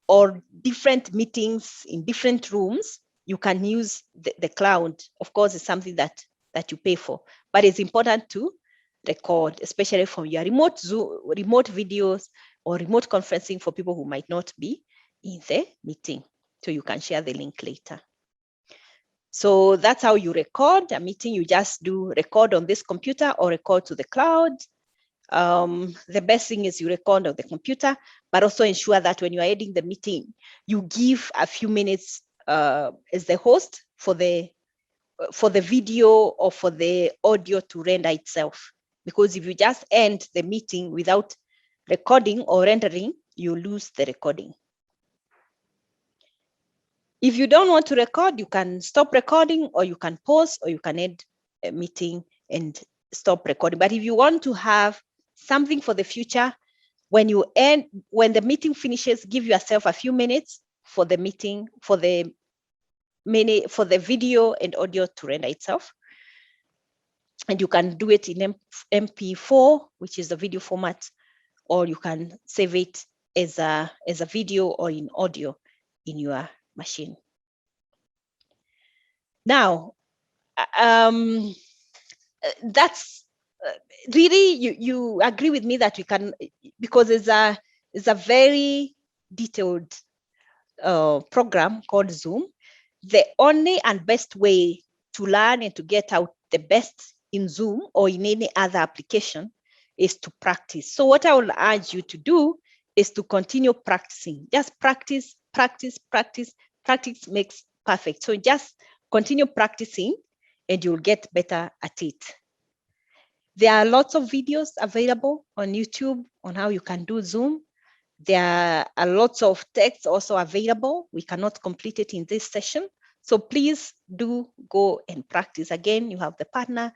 or different meetings in different rooms, you can use the cloud. Of course, it's something that you pay for, but it's important to record, especially from your remote videos or remote conferencing for people who might not be in the meeting. So you can share the link later. So that's how you record a meeting. You just do record on this computer or record to the cloud. The best thing is you record on the computer, but also ensure that when you are editing the meeting, you give a few minutes as the host for the video or for the audio to render itself. Because if you just end the meeting without recording or rendering, you lose the recording. If you don't want to record, you can stop recording, or you can pause, or you can end a meeting and stop recording. But if you want to have something for the future, when the meeting finishes, give yourself a few minutes for the meeting, for the video and audio to render itself. And you can do it in MP4, which is the video format, or you can save it as a video or in audio in your machine. Now, that's really, you agree with me that we can, because it's a very detailed program called Zoom. The only and best way to learn and to get out the best in Zoom or in any other application is to practice. So what I will urge you to do is to continue practicing. Just practice, practice, practice. Practice makes perfect. So just continue practicing and you'll get better at it. There are lots of videos available on YouTube on how you can do Zoom. There are lots of texts also available. We cannot complete it in this session. So please do go and practice. Again, you have the partner,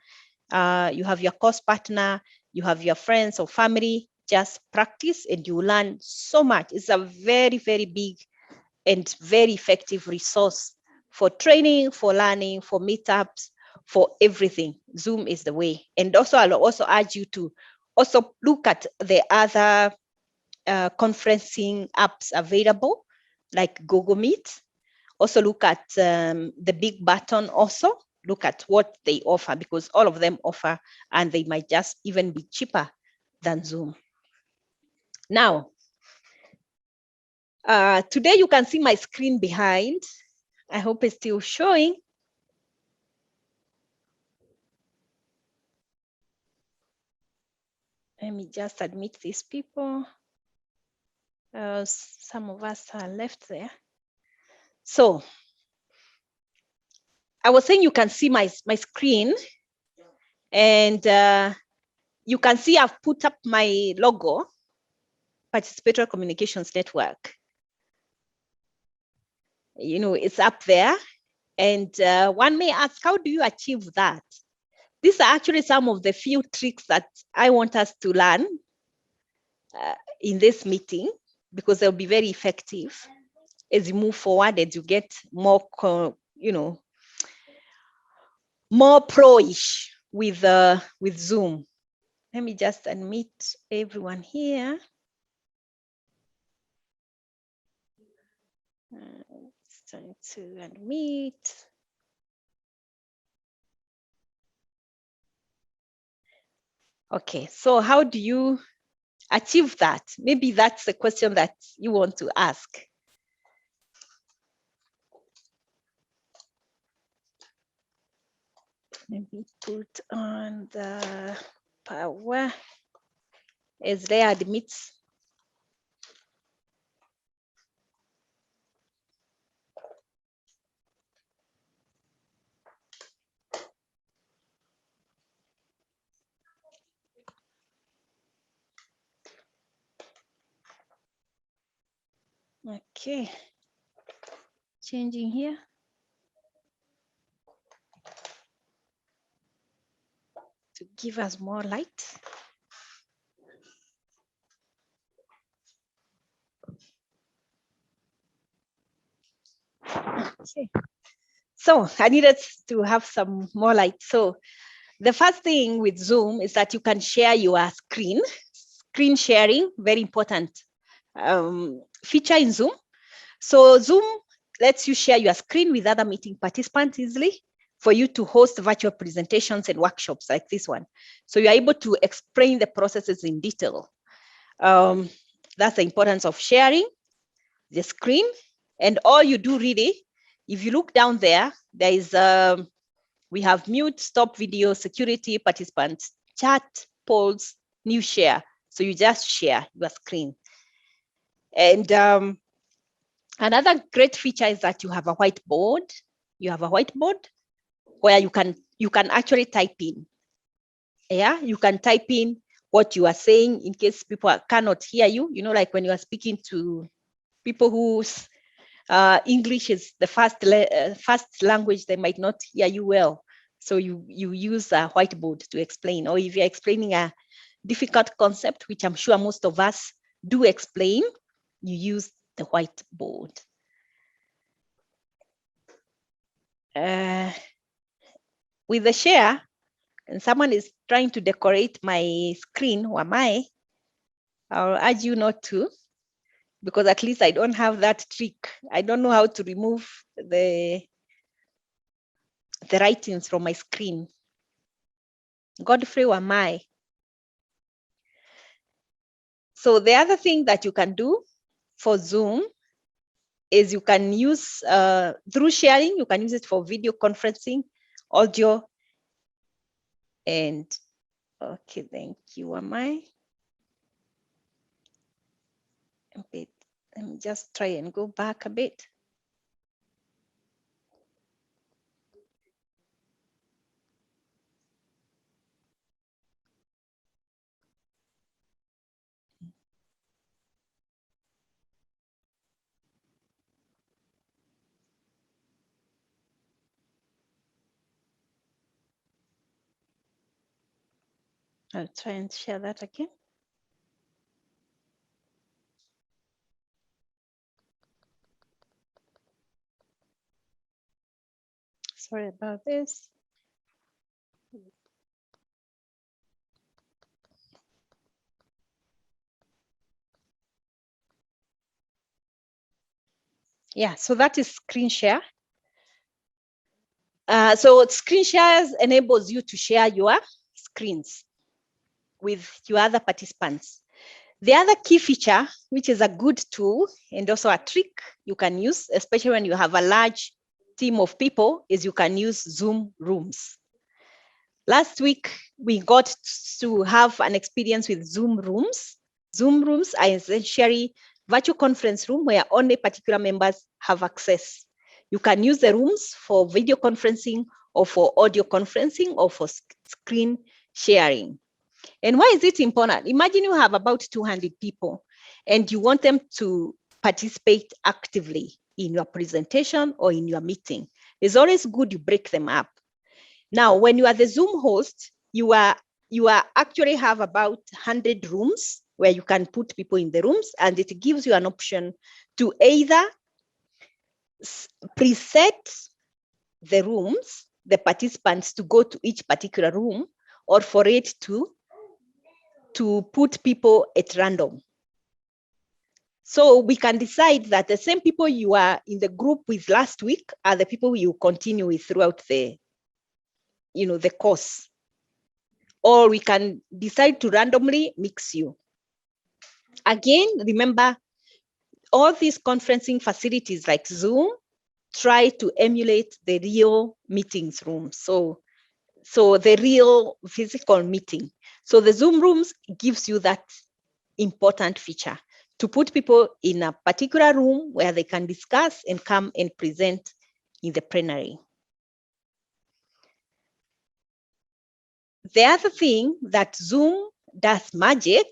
you have your course partner, you have your friends or family, just practice and you learn so much. It's a very, very big and very effective resource for training, for learning, for meetups, for everything. Zoom is the way. And also, I'll also urge you to also look at the other conferencing apps available, like Google Meet. Also look at the Big Button also. Look at what they offer, because all of them offer, and they might just even be cheaper than Zoom. Now, today you can see my screen behind. I hope it's still showing. Let me just admit these people. Some of us are left there. So I was saying you can see my screen, and you can see I've put up my logo, Participatory Communications Network. You know, it's up there. And one may ask, how do you achieve that? These are actually some of the few tricks that I want us to learn in this meeting, because they'll be very effective as you move forward, as you get more, you know, more pro-ish with Zoom. Let me just unmute everyone here. It's time to unmute. Okay, so how do you achieve that? Maybe that's the question that you want to ask. Let me put on the power as they admits. Okay, changing here. To give us more light. Okay, so I needed to have some more light. So the first thing with Zoom is that you can share your screen. Screen sharing, very important feature in Zoom. So Zoom lets you share your screen with other meeting participants easily for you to host virtual presentations and workshops like this one. So you're able to explain the processes in detail. That's the importance of sharing the screen. And all you do really, if you look down there, there is, we have mute, stop video, security, participants, chat, polls, new share. So you just share your screen. And another great feature is that you have a whiteboard. You have a whiteboard where you can actually type in. Yeah, you can type in what you are saying in case people cannot hear you. You know, like when you are speaking to people whose English is the first language, they might not hear you well. So you use a whiteboard to explain, or if you're explaining a difficult concept, which I'm sure most of us do explain, you use the whiteboard. With the share, and someone is trying to decorate my screen, who am I? I'll urge you not to, because at least I don't have that trick. I don't know how to remove the writings from my screen. Godfrey, who am I? So the other thing that you can do for Zoom is you can use, through sharing, you can use it for video conferencing, audio, and okay, thank you, am I? Let me just try and go back a bit. I'll try and share that again. Sorry about this. Yeah, so that is screen share. So screen shares enables you to share your screens with your other participants. The other key feature, which is a good tool and also a trick you can use, especially when you have a large team of people, is you can use Zoom rooms. Last week, we got to have an experience with Zoom rooms. Zoom rooms are essentially virtual conference room where only particular members have access. You can use the rooms for video conferencing or for audio conferencing or for screen sharing. And why is it important? Imagine you have about 200 people and you want them to participate actively in your presentation or in your meeting. It's always good you break them up. Now, when you are the Zoom host, you actually have about 100 rooms where you can put people in the rooms, and it gives you an option to either preset the rooms, the participants to go to each particular room, or for it to put people at random. So we can decide that the same people you are in the group with last week are the people you continue with throughout the course. Or we can decide to randomly mix you. Again, remember, all these conferencing facilities like Zoom try to emulate the real meetings room. So the real physical meeting. So the Zoom rooms gives you that important feature to put people in a particular room where they can discuss and come and present in the plenary. The other thing that Zoom does magic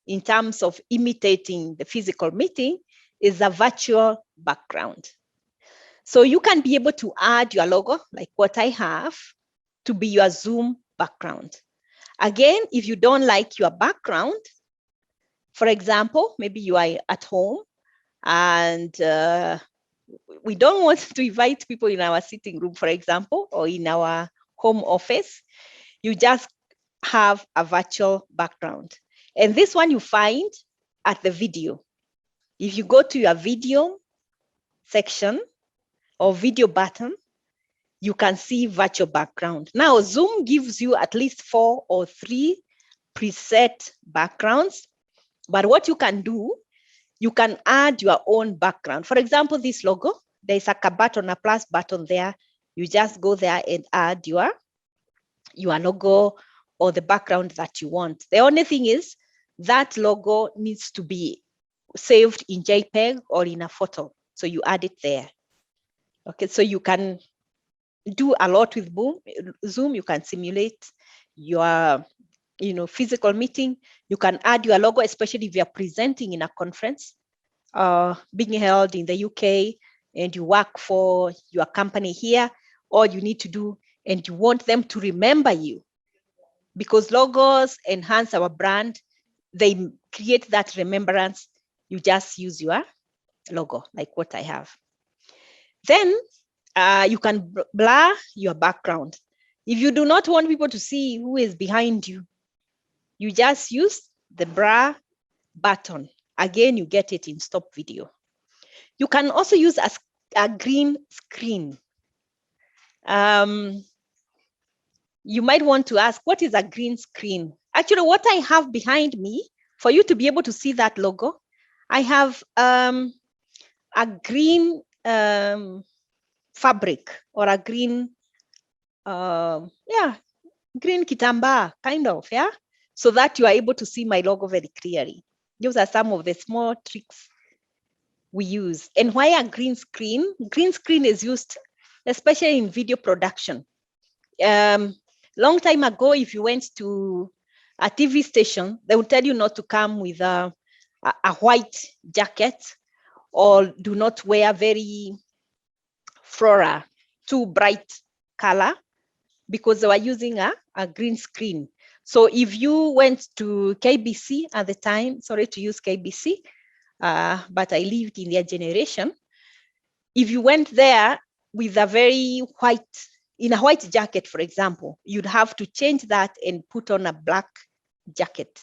in terms of imitating the physical meeting is a virtual background. So you can be able to add your logo, like what I have, to be your Zoom background. Again, if you don't like your background, for example, maybe you are at home and we don't want to invite people in our sitting room, for example, or in our home office, you just have a virtual background. And this one you find at the video. If you go to your video section or video button, you can see virtual background. Now, Zoom gives you at least 4 or 3 preset backgrounds. But what you can do, you can add your own background. For example, this logo, there's a button, a plus button there. You just go there and add your logo or the background that you want. The only thing is that logo needs to be saved in JPEG or in a photo. So you add it there. Okay, so you can do a lot with Zoom. You can simulate your physical meeting. You can add your logo, especially if you're presenting in a conference being held in the UK and you work for your company here. All you need to do, and you want them to remember you, because logos enhance our brand. They create that remembrance. You just use your logo, like what I have. Then you can blur your background. If you do not want people to see who is behind you, you just use the blur button. Again, you get it in stop video. You can also use a green screen. You might want to ask, what is a green screen? Actually, what I have behind me, for you to be able to see that logo, I have a green fabric or a green, green kitambaa, kind of, yeah? So that you are able to see my logo very clearly. Those are some of the small tricks we use. And why a green screen? Green screen is used especially in video production. Long time ago, if you went to a TV station, they would tell you not to come with a white jacket, or do not wear very floral, too bright color, because they were using a green screen. So if you went to KBC at the time, sorry to use KBC, but I lived in their generation. If you went there with a very white, in a white jacket, for example, you'd have to change that and put on a black jacket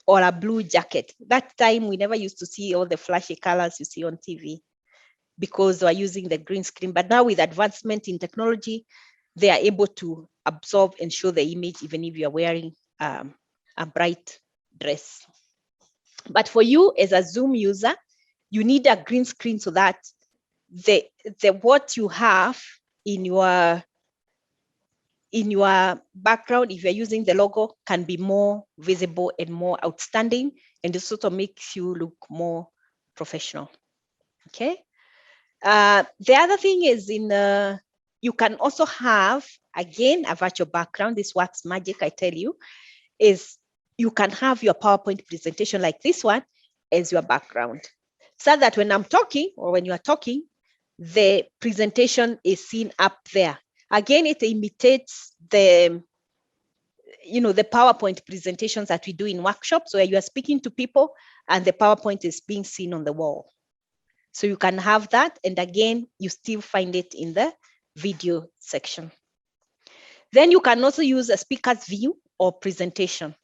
or a blue jacket. That time we never used to see all the flashy colors you see on TV because they are using the green screen. But now with advancement in technology, they are able to absorb and show the image even if you are wearing a bright dress. But for you as a Zoom user, you need a green screen so that the what you have in your background, if you're using the logo, can be more visible and more outstanding, and this sort of makes you look more professional. Okay. The other thing is you can also have, again, a virtual background. This works magic, I tell you, is you can have your PowerPoint presentation like this one as your background, so that when I'm talking or when you are talking, the presentation is seen up there. Again, it imitates the PowerPoint presentations that we do in workshops where you are speaking to people and the PowerPoint is being seen on the wall. So you can have that. And again, you still find it in the video section. Then you can also use a speaker's view or presentation.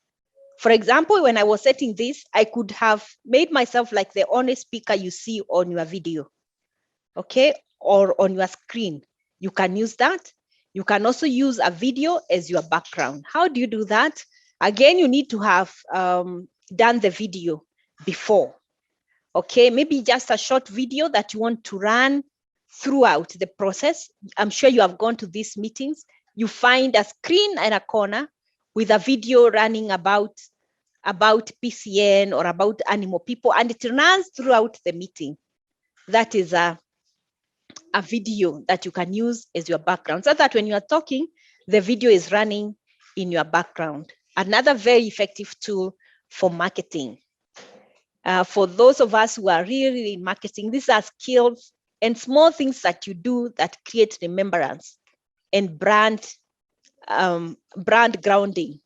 For example, when I was setting this, I could have made myself like the only speaker you see on your video, okay, or on your screen. You can use that. You can also use a video as your background. How do you do that? Again, you need to have done the video before. Okay, maybe just a short video that you want to run throughout the process. I'm sure you have gone to these meetings. You find a screen in a corner with a video running about PCN or about animal people, and it runs throughout the meeting. That is a video that you can use as your background, so that when you are talking, the video is running in your background. Another very effective tool for marketing. For those of us who are really in marketing, these are skills and small things that you do that create remembrance and brand grounding,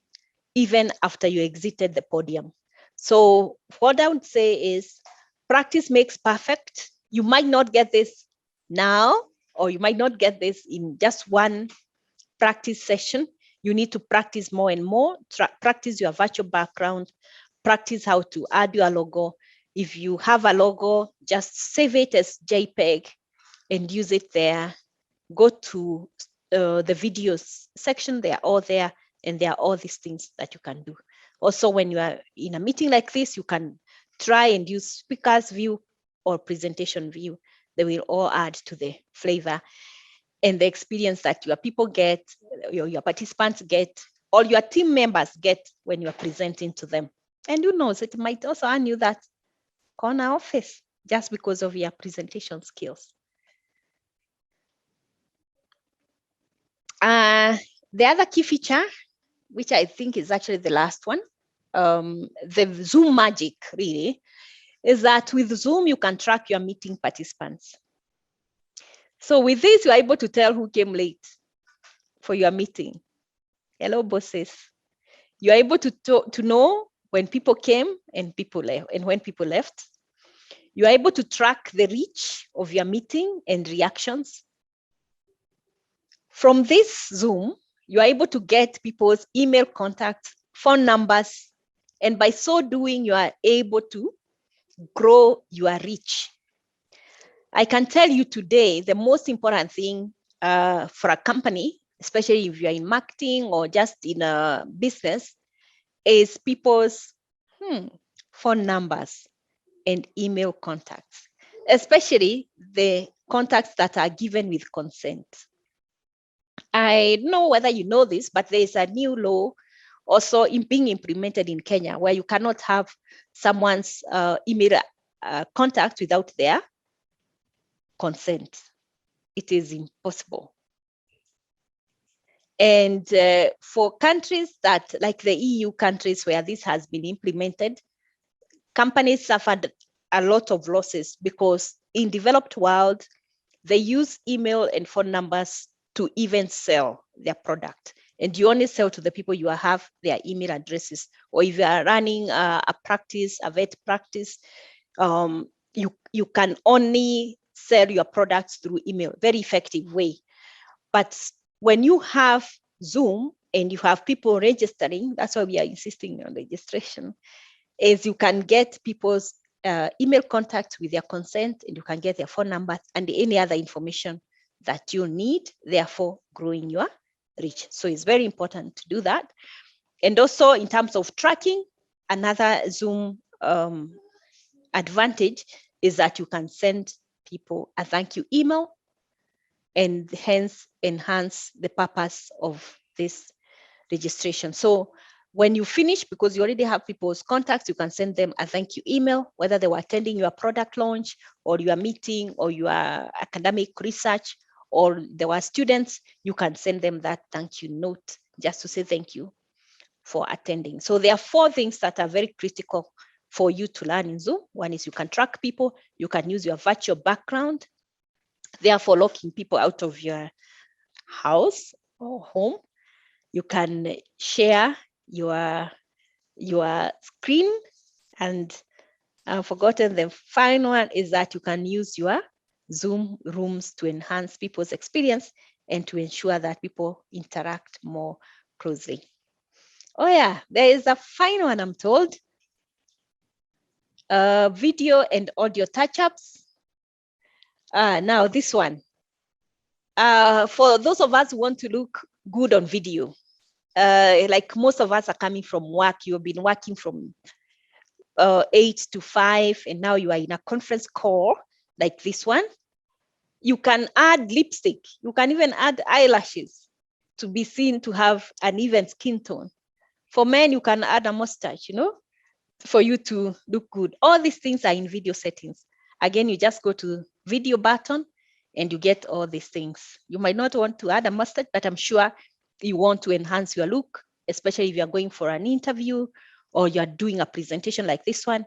even after you exited the podium. So what I would say is practice makes perfect. You might not get this now, or you might not get this in just one practice session. You need to practice more and more. Practice your virtual background, practice how to add your logo. If you have a logo, just save it as JPEG and use it there. Go to the videos section, they are all there, and there are all these things that you can do. Also, when you are in a meeting like this, you can try and use speaker's view or presentation view. They will all add to the flavor and the experience that your people get, your participants get, all your team members get when you are presenting to them. And who knows, it might also earn you that corner office just because of your presentation skills. The other key feature, which I think is actually the last one, the Zoom magic really, is that with Zoom, you can track your meeting participants. So with this, you're able to tell who came late for your meeting. Hello, bosses. You're able to know when people came and people left, and when people left. You're able to track the reach of your meeting and reactions. From this Zoom, you're able to get people's email contacts, phone numbers, and by so doing, you are able to grow your reach. I can tell you today, the most important thing for a company, especially if you're in marketing or just in a business, is people's phone numbers and email contacts, especially the contacts that are given with consent. I don't know whether you know this, but there is a new law also being implemented in Kenya where you cannot have someone's email contact without their consent. It is impossible. And for countries that, like the EU countries where this has been implemented, companies suffered a lot of losses because in developed world, they use email and phone numbers to even sell their product. and you only sell to the people you have their email addresses. Or if you are running a practice, a vet practice, you can only sell your products through email, very effective way. But when you have Zoom and you have people registering, that's why we are insisting on registration, is you can get people's email contacts with their consent, and you can get their phone numbers and any other information that you need, therefore growing your reach. So it's very important to do that. And also in terms of tracking, another Zoom advantage is that you can send people a thank you email, and hence enhance the purpose of this registration. So when you finish, because you already have people's contacts, you can send them a thank you email, whether they were attending your product launch or your meeting or your academic research, or there were students, you can send them that thank you note just to say thank you for attending. So there are 4 things that are very critical for you to learn in Zoom. One is you can track people, you can use your virtual background, therefore locking people out of your house or home. You can share your screen, and I've forgotten the final one is that you can use your Zoom rooms to enhance people's experience and to ensure that people interact more closely. Oh yeah, there is a final one, I'm told. Video and audio touch-ups. Now this one. For those of us who want to look good on video, like most of us are coming from work, you've been working from 8 to 5, and now you are in a conference call like this one. You can add lipstick, you can even add eyelashes to be seen to have an even skin tone. For men, you can add a mustache, for you to look good. All these things are in video settings. Again, you just go to video button and you get all these things. You might not want to add a mustache, but I'm sure you want to enhance your look, especially if you're going for an interview or you're doing a presentation like this one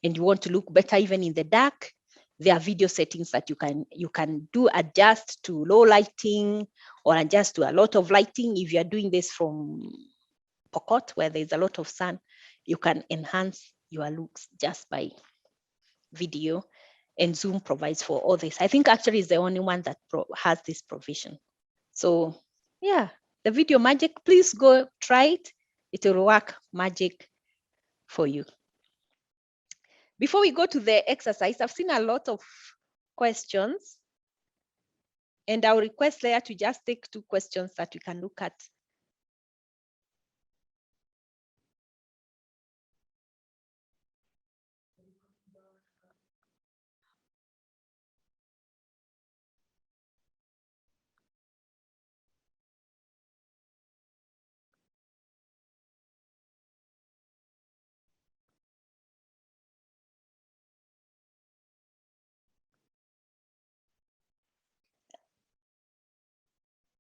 and you want to look better even in the dark. There are video settings that you can do, adjust to low lighting or adjust to a lot of lighting. If you're doing this from Pokot, where there's a lot of sun, you can enhance your looks just by video, and Zoom provides for all this. I think actually is the only one that has this provision. So yeah, the video magic, please go try it. It will work magic for you. Before we go to the exercise, I've seen a lot of questions, and I'll request Leah to just take 2 questions that we can look at.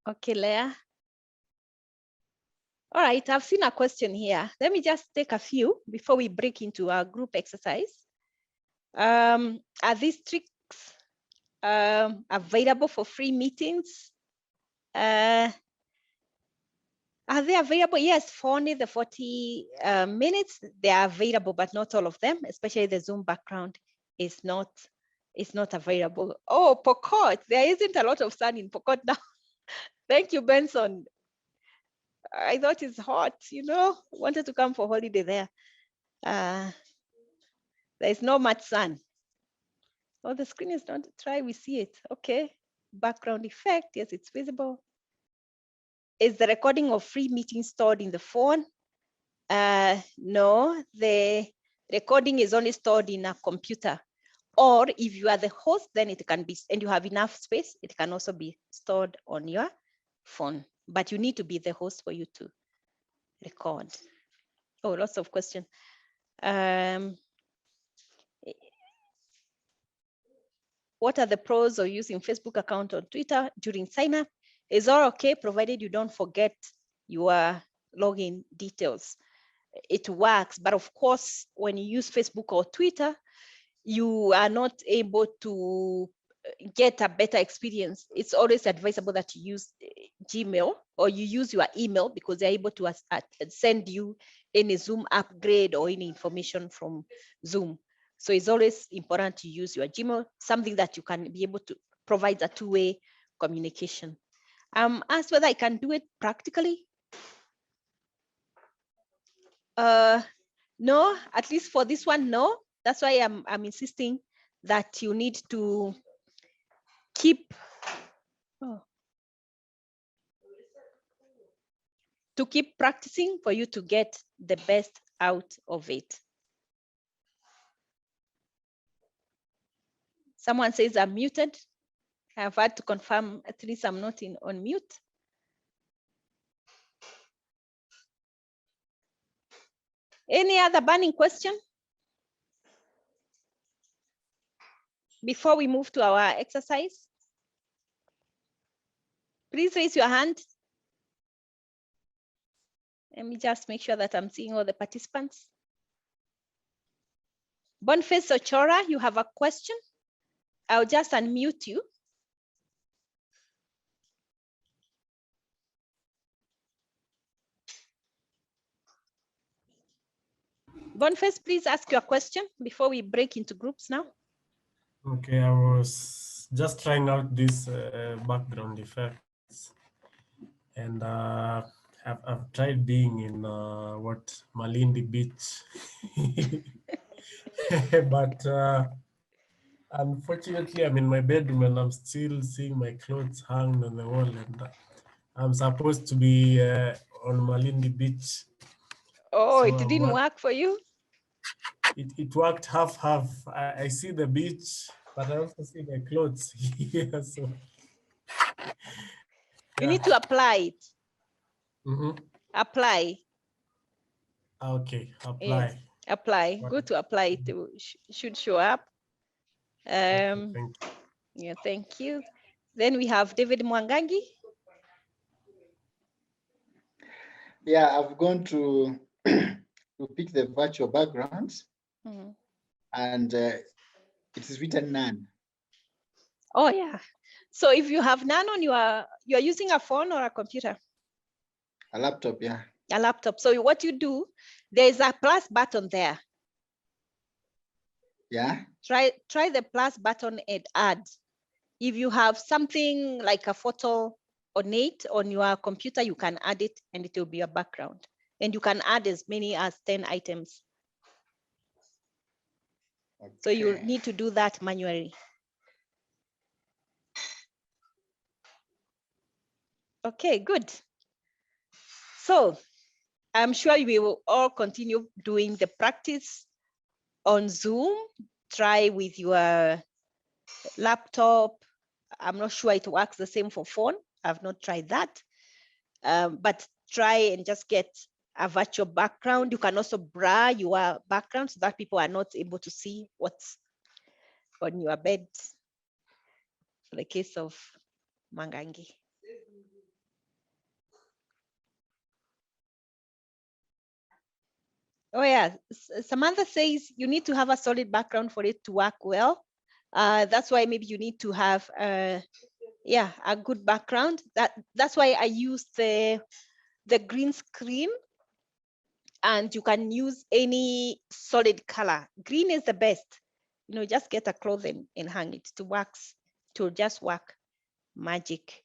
Okay, Leah. All right, I've seen a question here. Let me just take a few before we break into our group exercise. Are these tricks available for free meetings? Are they available? Yes, for only the 40 minutes, they are available, but not all of them, especially the Zoom background is not available. Oh, Pokot, there isn't a lot of sun in Pokot now. Thank you, Benson. I thought it's hot, wanted to come for holiday there. There's not much sun. Oh, the screen is not, try, we see it. Okay, background effect, yes, it's visible. Is the recording of free meetings stored in the phone? No, the recording is only stored in a computer. Or if you are the host, then it can be, and you have enough space, it can also be stored on your phone. But you need to be the host for you to record. Oh, lots of questions. What are the pros of using Facebook account or Twitter during sign up? It's all okay, provided you don't forget your login details. It works, but of course, when you use Facebook or Twitter, you are not able to get a better experience. It's always advisable that you use Gmail or you use your email because they're able to send you any Zoom upgrade or any information from Zoom. So it's always important to use your Gmail, something that you can be able to provide a two-way communication. Asked whether I can do it practically. No, at least for this one, no. That's why I'm insisting that you need to keep practicing for you to get the best out of it. Someone says I'm muted. I've had to confirm, at least I'm not on mute. Any other burning question before we move to our exercise? Please raise your hand. Let me just make sure that I'm seeing all the participants. Boniface Ochora, you have a question? I'll just unmute you. Boniface, please ask your question before we break into groups now. Okay, I was just trying out this background effects, and I've tried being in Malindi Beach, but unfortunately I'm in my bedroom and I'm still seeing my clothes hung on the wall, and I'm supposed to be on Malindi Beach. Oh, So it didn't work for you? It worked half. I see the beach, but I also see my clothes here. So you need to apply it. Apply. Okay, apply. Yes, apply. Go to apply. It should show up. Okay, thank you. Yeah, thank you. Then we have David Mwangangi. Yeah, I've gone to pick the virtual backgrounds, and it is written none. Oh yeah. So if you have none on you're using a phone or a computer? A laptop, yeah. A laptop. So what you do, there's a plus button there. Yeah. Try the plus button and add. If you have something like a photo on it on your computer, you can add it and it will be a background. And you can add as many as 10 items. Okay. So you need to do that manually. Okay, good. So I'm sure we will all continue doing the practice on Zoom. Try with your laptop. I'm not sure it works the same for phone. I've not tried that. But try and just get a virtual background. You can also blur your background so that people are not able to see what's on your bed. For the case of Mwangangi. Oh yeah, Samantha says you need to have a solid background for it to work well. That's why maybe you need to have a good background. That's why I use the green screen, and you can use any solid color. Green is the best. You know, just get a cloth and hang it to work. To just work magic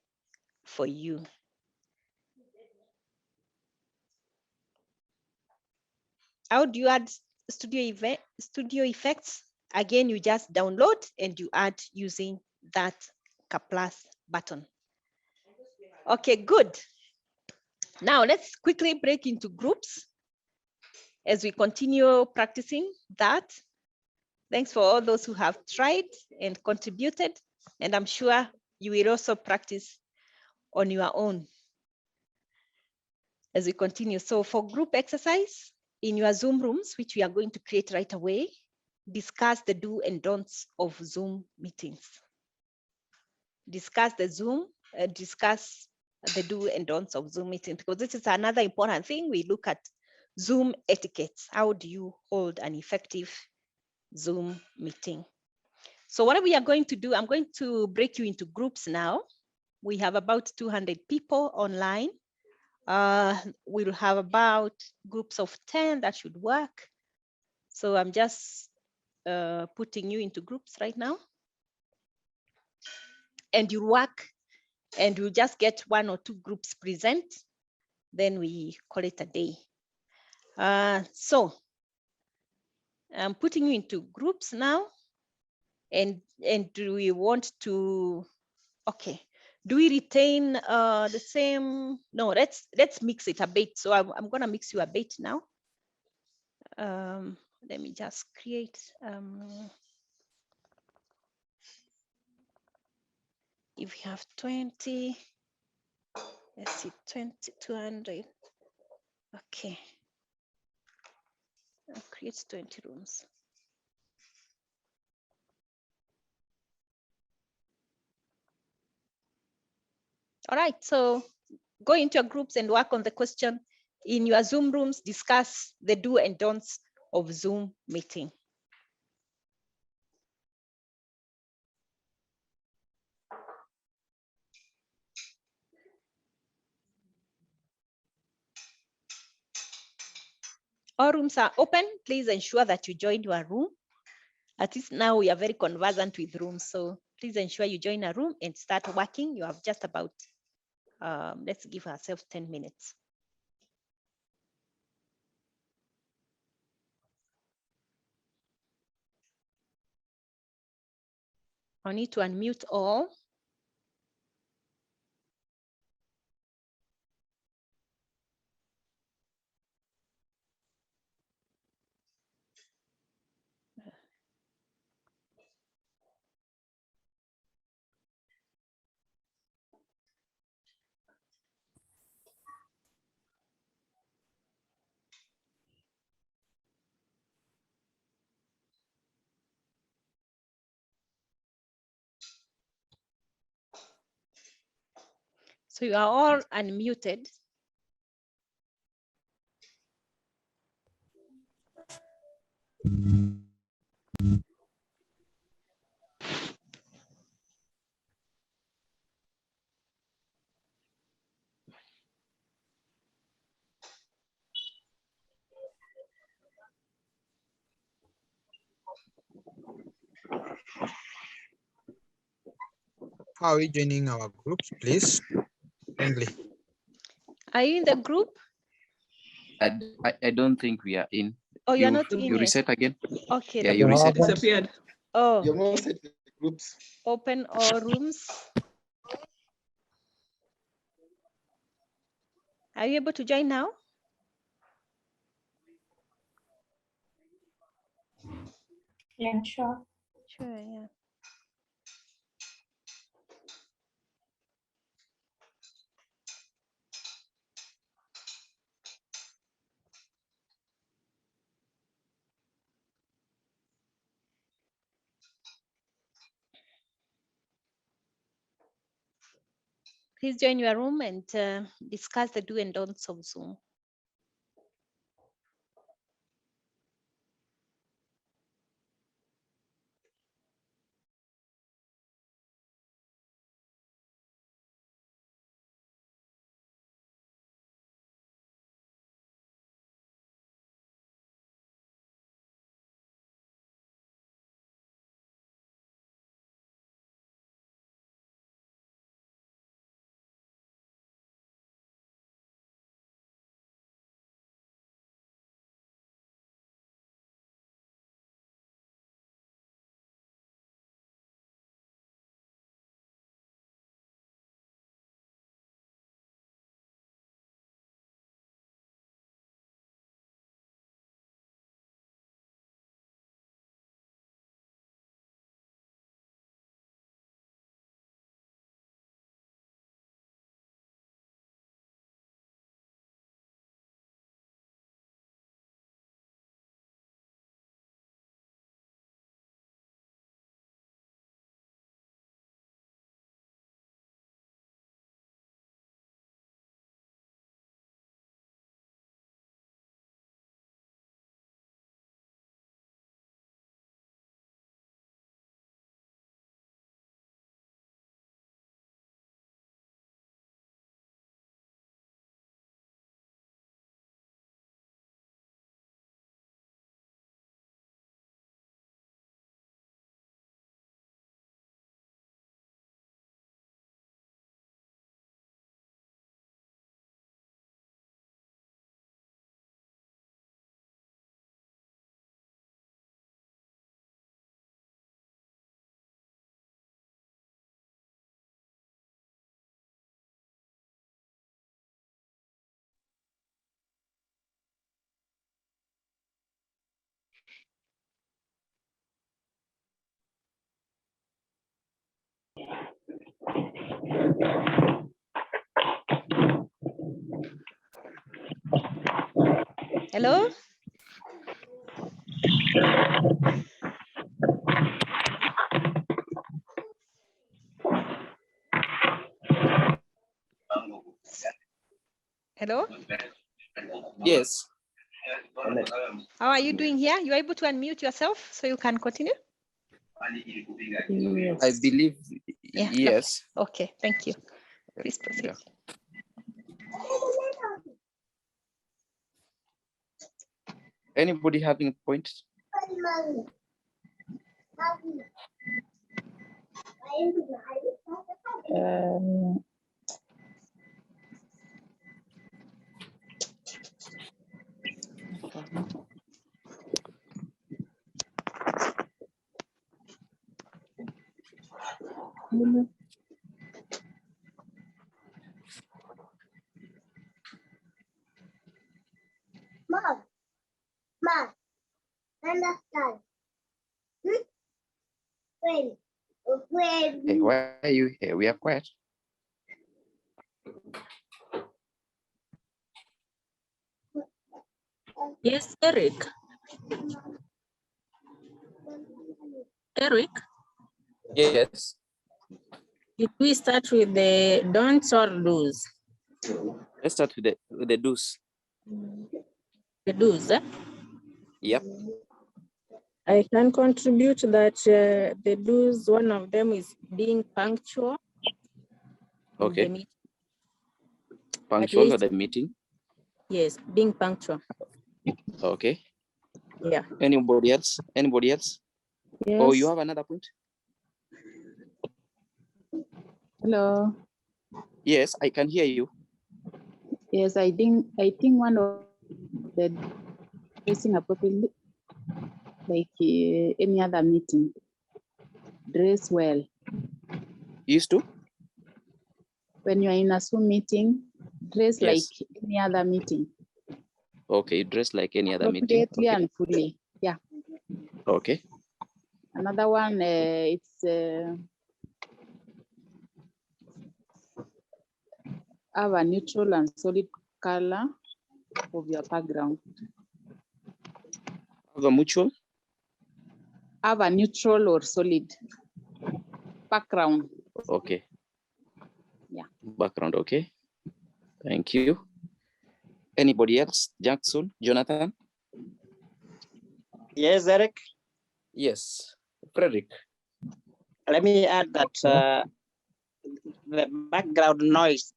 for you. How do you add studio effects? Again, you just download and you add using that plus button. Okay, good. Now let's quickly break into groups as we continue practicing that. Thanks for all those who have tried and contributed, and I'm sure you will also practice on your own as we continue. So for group exercise, in your Zoom rooms, which we are going to create right away, discuss the do and don'ts of Zoom meetings. Discuss the do and don'ts of Zoom meetings, because this is another important thing. We look at Zoom etiquette. How do you hold an effective Zoom meeting? So what we are going to do, I'm going to break you into groups now. we have about 200 people online. We'll have about groups of 10 that should work. So I'm just putting you into groups right now. And you work and you just get 1 or 2 groups present. Then we call it a day. So I'm putting you into groups now. And do we want to, okay. Do we retain the same? No, let's mix it a bit. So I'm gonna mix you a bit now. Let me just create. If we have 20, let's see, 20, 200. Okay. I'll create 20 rooms. All right, so go into your groups and work on the question. In your Zoom rooms, discuss the do and don'ts of Zoom meeting. All rooms are open. Please ensure that you join your room. At least now we are very conversant with rooms. So please ensure you join a room and start working. You have just about, let's give ourselves 10 minutes. I need to unmute all. So you are all unmuted. How are we joining our groups, please? Kindly. Are you in the group? I don't think we are in. Oh, you're not in You yet. reset again? Okay. Yeah, you reset. Disappeared. Oh. You're most at the groups. Open all rooms. Are you able to join now? Yeah, sure. Sure, yeah. Please join your room and discuss the do and don'ts of Zoom. Hello? Hello? Yes. How are you doing here? You are able to unmute yourself so you can continue? I believe Yeah. yes. Okay, thank you. Please proceed. Yeah. Anybody having points? Mom, understand. When, Hey, why are you here? We are quiet. Yes, Eric. Eric, Yes. did we start with the don'ts or do's? Let's start with the do's. The do's, eh? Yep. I can contribute that the do's, one of them is being punctual. in the Okay. meeting. Punctual least- at the meeting. Yes, being punctual. Okay. Yeah. Anybody else? Anybody else? Yes. Oh, you have another point? Hello. Yes, I can hear you. Yes, I think one of the dressing appropriately, like any other meeting. Dress well. Used to? When you are in a Zoom meeting, dress like Yes. any other meeting. Okay, dress like any other meeting. Appropriately Okay. and fully. Yeah. Okay. Another one, it's have a neutral and solid color of your background. Have a mutual? Have a neutral or solid background. Okay. Yeah. Background, okay. Thank you. Anybody else? Jackson, Jonathan? Yes, Eric. Yes. Frederick. Let me add that the background noise,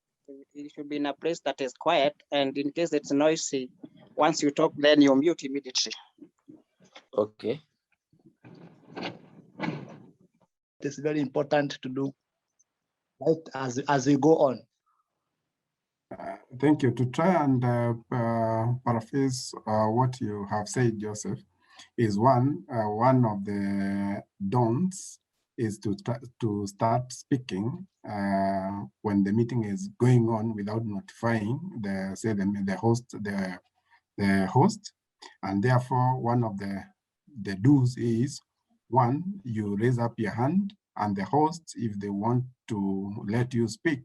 it should be in a place that is quiet, and in case it's noisy, once you talk, then you mute immediately. Okay. It's very important to do right as we go on. Thank you. To try and paraphrase what you have said, Joseph, is one of the don'ts is to start speaking when the meeting is going on without notifying the host, and therefore one of the do's is one, you raise up your hand, and the host, if they want to let you speak,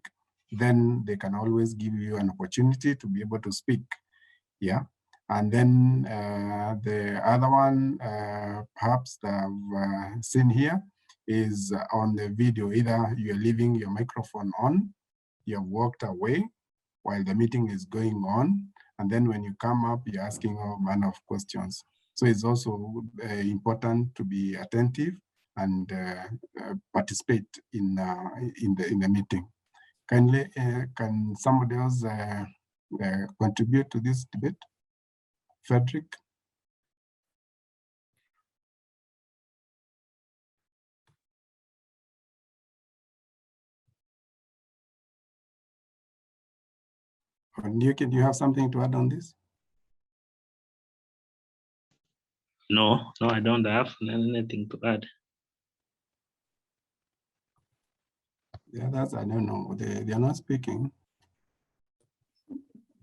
then they can always give you an opportunity to be able to speak. Yeah. And then the other one, perhaps I've seen here, is on the video. Either you're leaving your microphone on, you've walked away while the meeting is going on, and then when you come up, you're asking all manner of questions. So it's also important to be attentive and participate in the meeting. Kindly, can somebody else contribute to this debate? Frederick? Do you have something to add on this? No, I don't have anything to add. Yeah, I don't know. They are not speaking.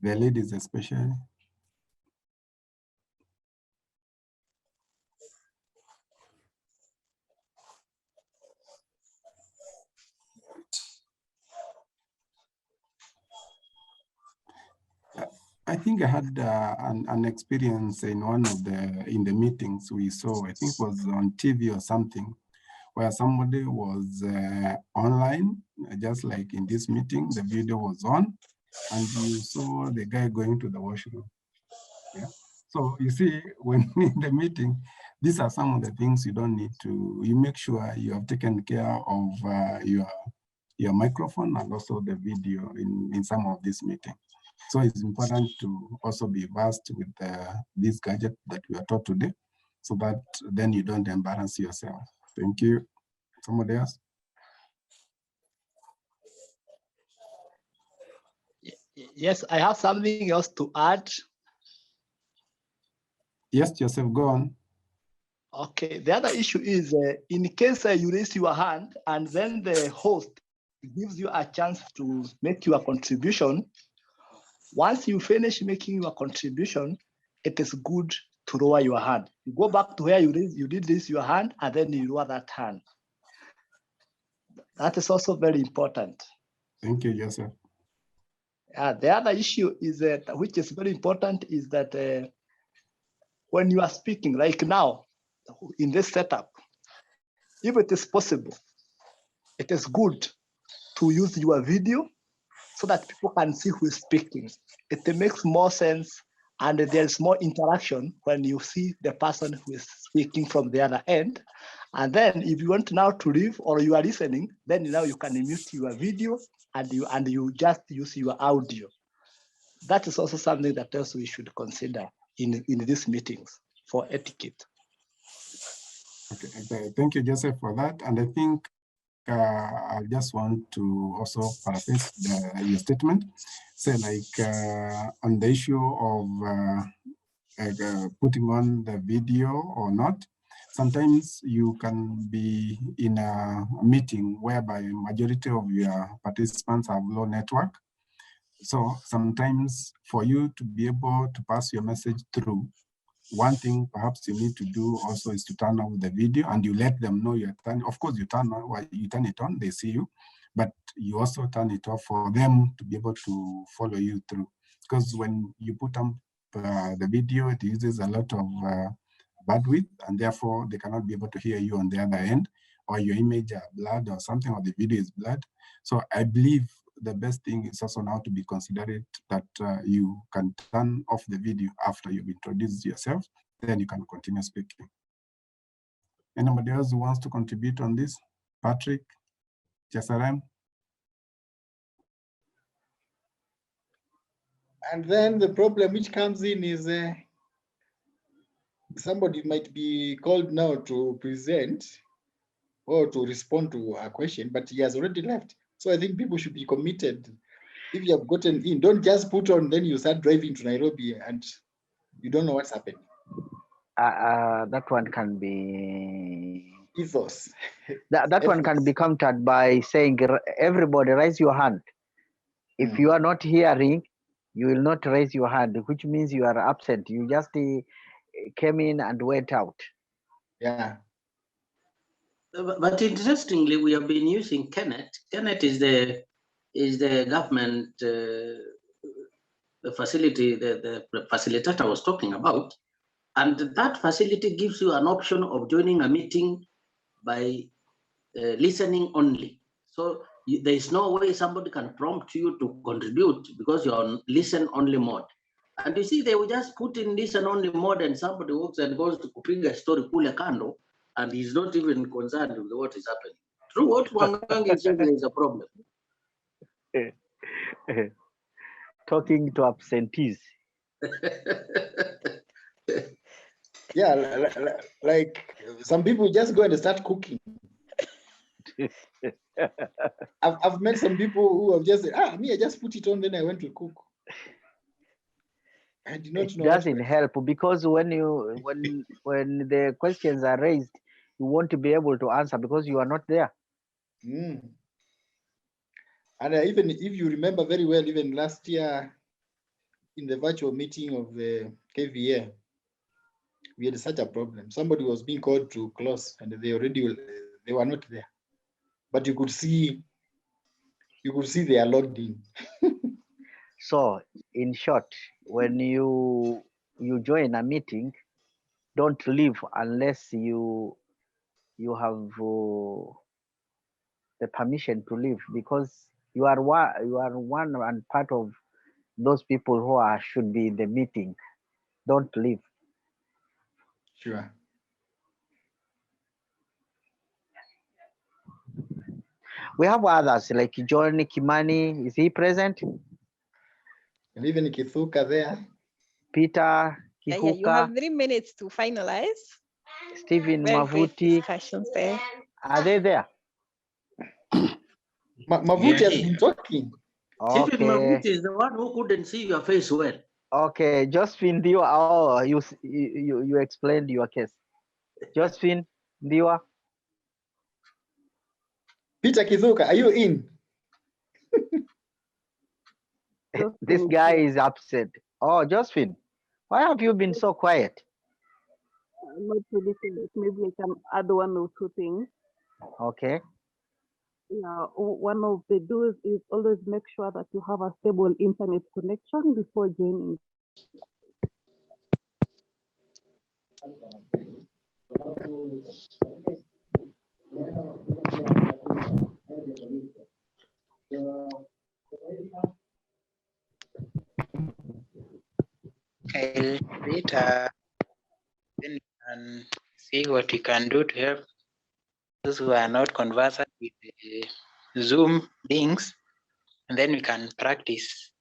The ladies especially. I think I had an experience in one of the meetings we saw. I think it was on TV or something, where somebody was online, just like in this meeting, the video was on, and you saw the guy going to the washroom. Yeah. So you see, when in the meeting, these are some of the things you don't need to. You make sure you have taken care of your microphone and also the video in some of these meetings. So it's important to also be versed with this gadget that we are taught today, so that then you don't embarrass yourself. Thank you. Somebody else? Yes, I have something else to add. Yes, Joseph, go on. Okay, the other issue is in case you raise your hand and then the host gives you a chance to make your contribution. Once you finish making your contribution, it is good to lower your hand. You go back to where you did raise your hand and then you lower that hand. That is also very important. Thank you, Joseph. The other issue is that, which is very important, is that when you are speaking, like now, in this setup, if it is possible, it is good to use your video so that people can see who is speaking. It makes more sense and there's more interaction when you see the person who is speaking from the other end. And then if you want now to leave or you are listening, then now you can mute your video and you just use your audio. That is also something that else we should consider in these meetings for etiquette. Okay, thank you, Joseph, for that. And I think I just want to also paraphrase your statement. Say on the issue of putting on the video or not, sometimes you can be in a meeting whereby majority of your participants have low network. So sometimes for you to be able to pass your message through, one thing perhaps you need to do also is to turn off the video and you let them know you're turning. Of course, you turn it on, they see you, but you also turn it off for them to be able to follow you through. Because when you put on the video, it uses a lot of bandwidth, and therefore they cannot be able to hear you on the other end, or your image are blurred or something, or the video is blurred. So I believe the best thing is also now to be considerate that you can turn off the video after you've introduced yourself, then you can continue speaking. Anybody else who wants to contribute on this? Patrick, Jesarem? And then the problem which comes in is somebody might be called now to present or to respond to a question, but he has already left. So I think people should be committed. If you have gotten in, don't just put on, then you start driving to Nairobi and you don't know what's happening. That one can be ethos. That one can be countered by saying, everybody raise your hand. If you are not hearing, you will not raise your hand, which means you are absent. You just came in and went out. Yeah. But interestingly, we have been using Kennet. Kennet is the government the facility, the facilitator I was talking about, and that facility gives you an option of joining a meeting by listening only. So there is no way somebody can prompt you to contribute because you're on listen only mode. And you see, they will just put in listen only mode, and somebody walks and goes to kupiga story kule kando, and he's not even concerned with what is happening. True, what Mwangangi is saying is a problem. Talking to absentees. Yeah, like some people just go and start cooking. I've met some people who have just said, I just put it on, then I went to cook. I did not know. It doesn't help because when the questions are raised, you won't be able to answer because you are not there. And even if you remember very well, even last year in the virtual meeting of the KVA, we had such a problem. Somebody was being called to close and they were not there. But you could see they are logged in. So in short, when you join a meeting, don't leave unless you have the permission to leave, because you are one and part of those people who should be in the meeting. Don't leave. Sure. We have others like John Kimani. Is he present? And even Kithuka there. Peter Yeah, you have Kihuka, 3 minutes to finalize. Stephen Very great Mavuti. discussions there. Are they there? Mavuti Yeah, has been talking. Stephen Okay. Mabuti is the one who couldn't see your face well. Okay, Josephine Ndiwa. Oh, you explained your case. Josephine Ndiwa. Peter Kithuka, are you in? This guy is upset. Oh, Josephine, why have you been so quiet? Not really serious. Maybe I can add one or two things. Okay. Yeah, one of the do's is always make sure that you have a stable internet connection before joining. Okay, later then you can see what you can do to help those who are not conversant with the Zoom links, and then we can practice.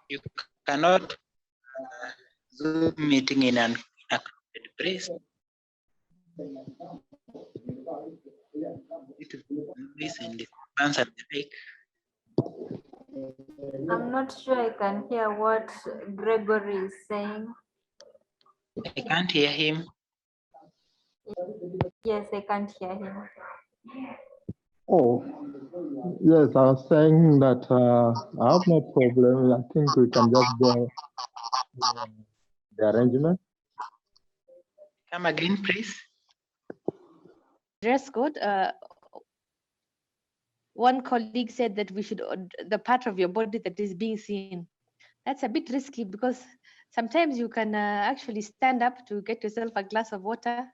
You cannot Zoom meeting in an accredited place. It will noise and disturbance and the like. I'm not sure I can hear what Gregory is saying. I can't hear him. Yes, I can't hear him. Oh, yes, I was saying that I have no problem. I think we can just go the arrangement. Come again, please. Dress code. One colleague said that we should the part of your body that is being seen. That's a bit risky because sometimes you can actually stand up to get yourself a glass of water,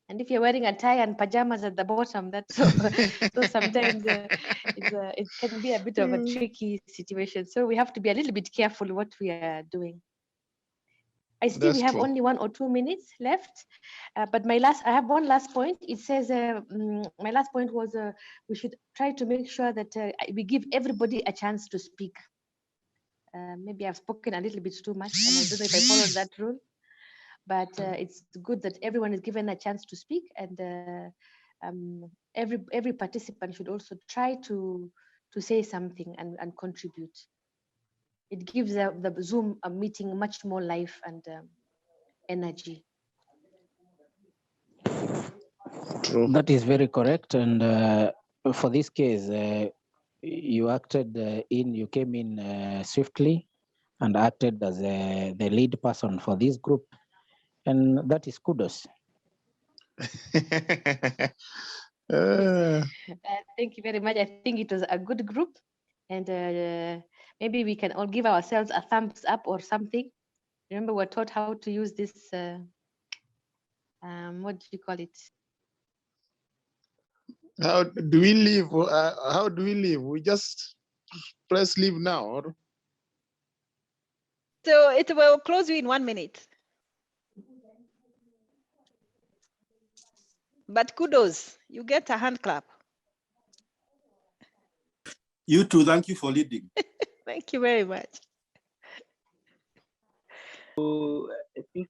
and if you're wearing a tie and pajamas at the bottom, that's so sometimes it can be a bit of a tricky situation. So we have to be a little bit careful what we are doing. I see we have only 1 or 2 minutes left, but I have one last point. It says, my last point was we should try to make sure that we give everybody a chance to speak. Maybe I've spoken a little bit too much, and I don't know if I followed that rule, but it's good that everyone is given a chance to speak, and every participant should also try to say something and contribute. It gives the Zoom meeting much more life and energy. True. That is very correct. And for this case, you acted you came in swiftly and acted as the lead person for this group. And that is kudos. Thank you very much. I think it was a good group, and maybe we can all give ourselves a thumbs up or something. Remember, we're taught how to use this, what do you call it? How do we leave? How do we leave? We just press leave now. Or? So it will close you in 1 minute. But kudos, you get a hand clap. You too, thank you for leading. Thank you very much. So I think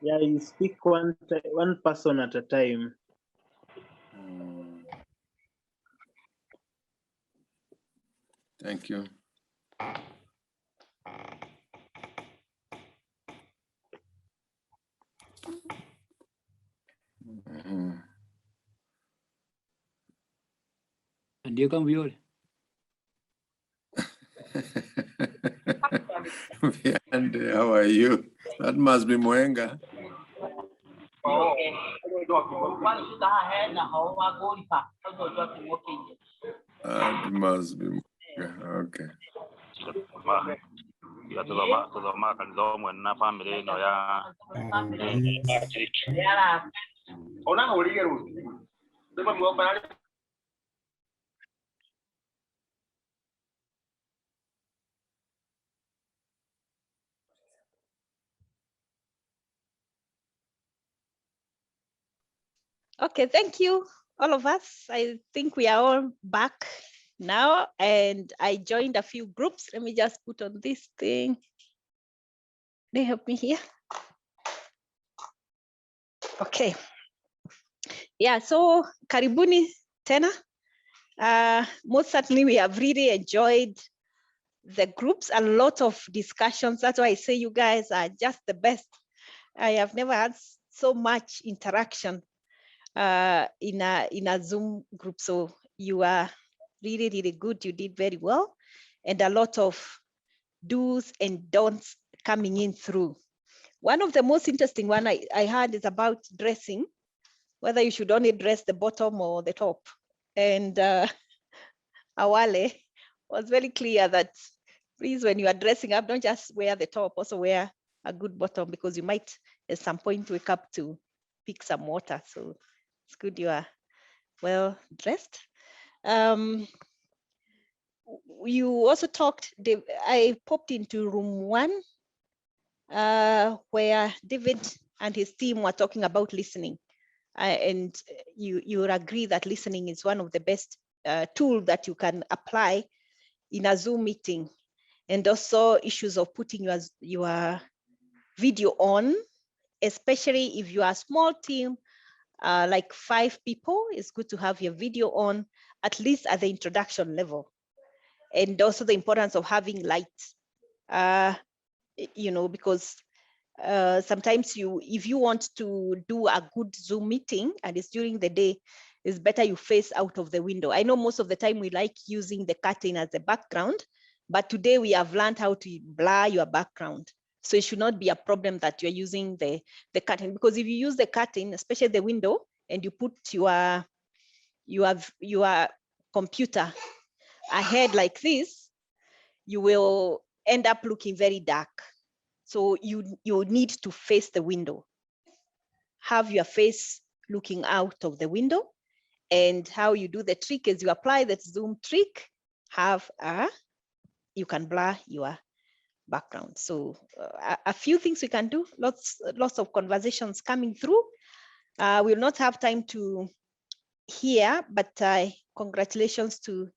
yeah, you speak one person at a time. Thank you. Ndio kama vile. And how are you? That must be Mwenga. That must be Mwenga. Okay. Okay, thank you, all of us. I think we are all back now, and I joined a few groups. Let me just put on this thing. They help me here. Okay. Yeah, so karibuni tena. Most certainly we have really enjoyed the groups, a lot of discussions. That's why I say you guys are just the best. I have never had so much interaction in a Zoom group. So you are really, really good. You did very well. And a lot of do's and don'ts coming in through. One of the most interesting one I heard is about dressing, whether you should only dress the bottom or the top. And Awale was very clear that please, when you are dressing up, don't just wear the top, also wear a good bottom, because you might at some point wake up to pick some water. So it's good you are well dressed. You also talked, I popped into room 1 where David and his team were talking about listening. And you would agree that listening is one of the best tool that you can apply in a Zoom meeting. And also issues of putting your video on, especially if you are a small team, like 5 people, it's good to have your video on, at least at the introduction level. And also the importance of having light, you know, because sometimes if you want to do a good Zoom meeting and it's during the day, it's better you face out of the window. I know most of the time we like using the curtain as a background, but today we have learned how to blur your background. So it should not be a problem that you're using the curtain, because if you use the curtain, especially the window, and you put your computer ahead like this, you will end up looking very dark. So you need to face the window. Have your face looking out of the window. And how you do the trick is you apply that Zoom trick, you can blur your background. So a few things we can do, lots of conversations coming through. We'll not have time to hear, but congratulations to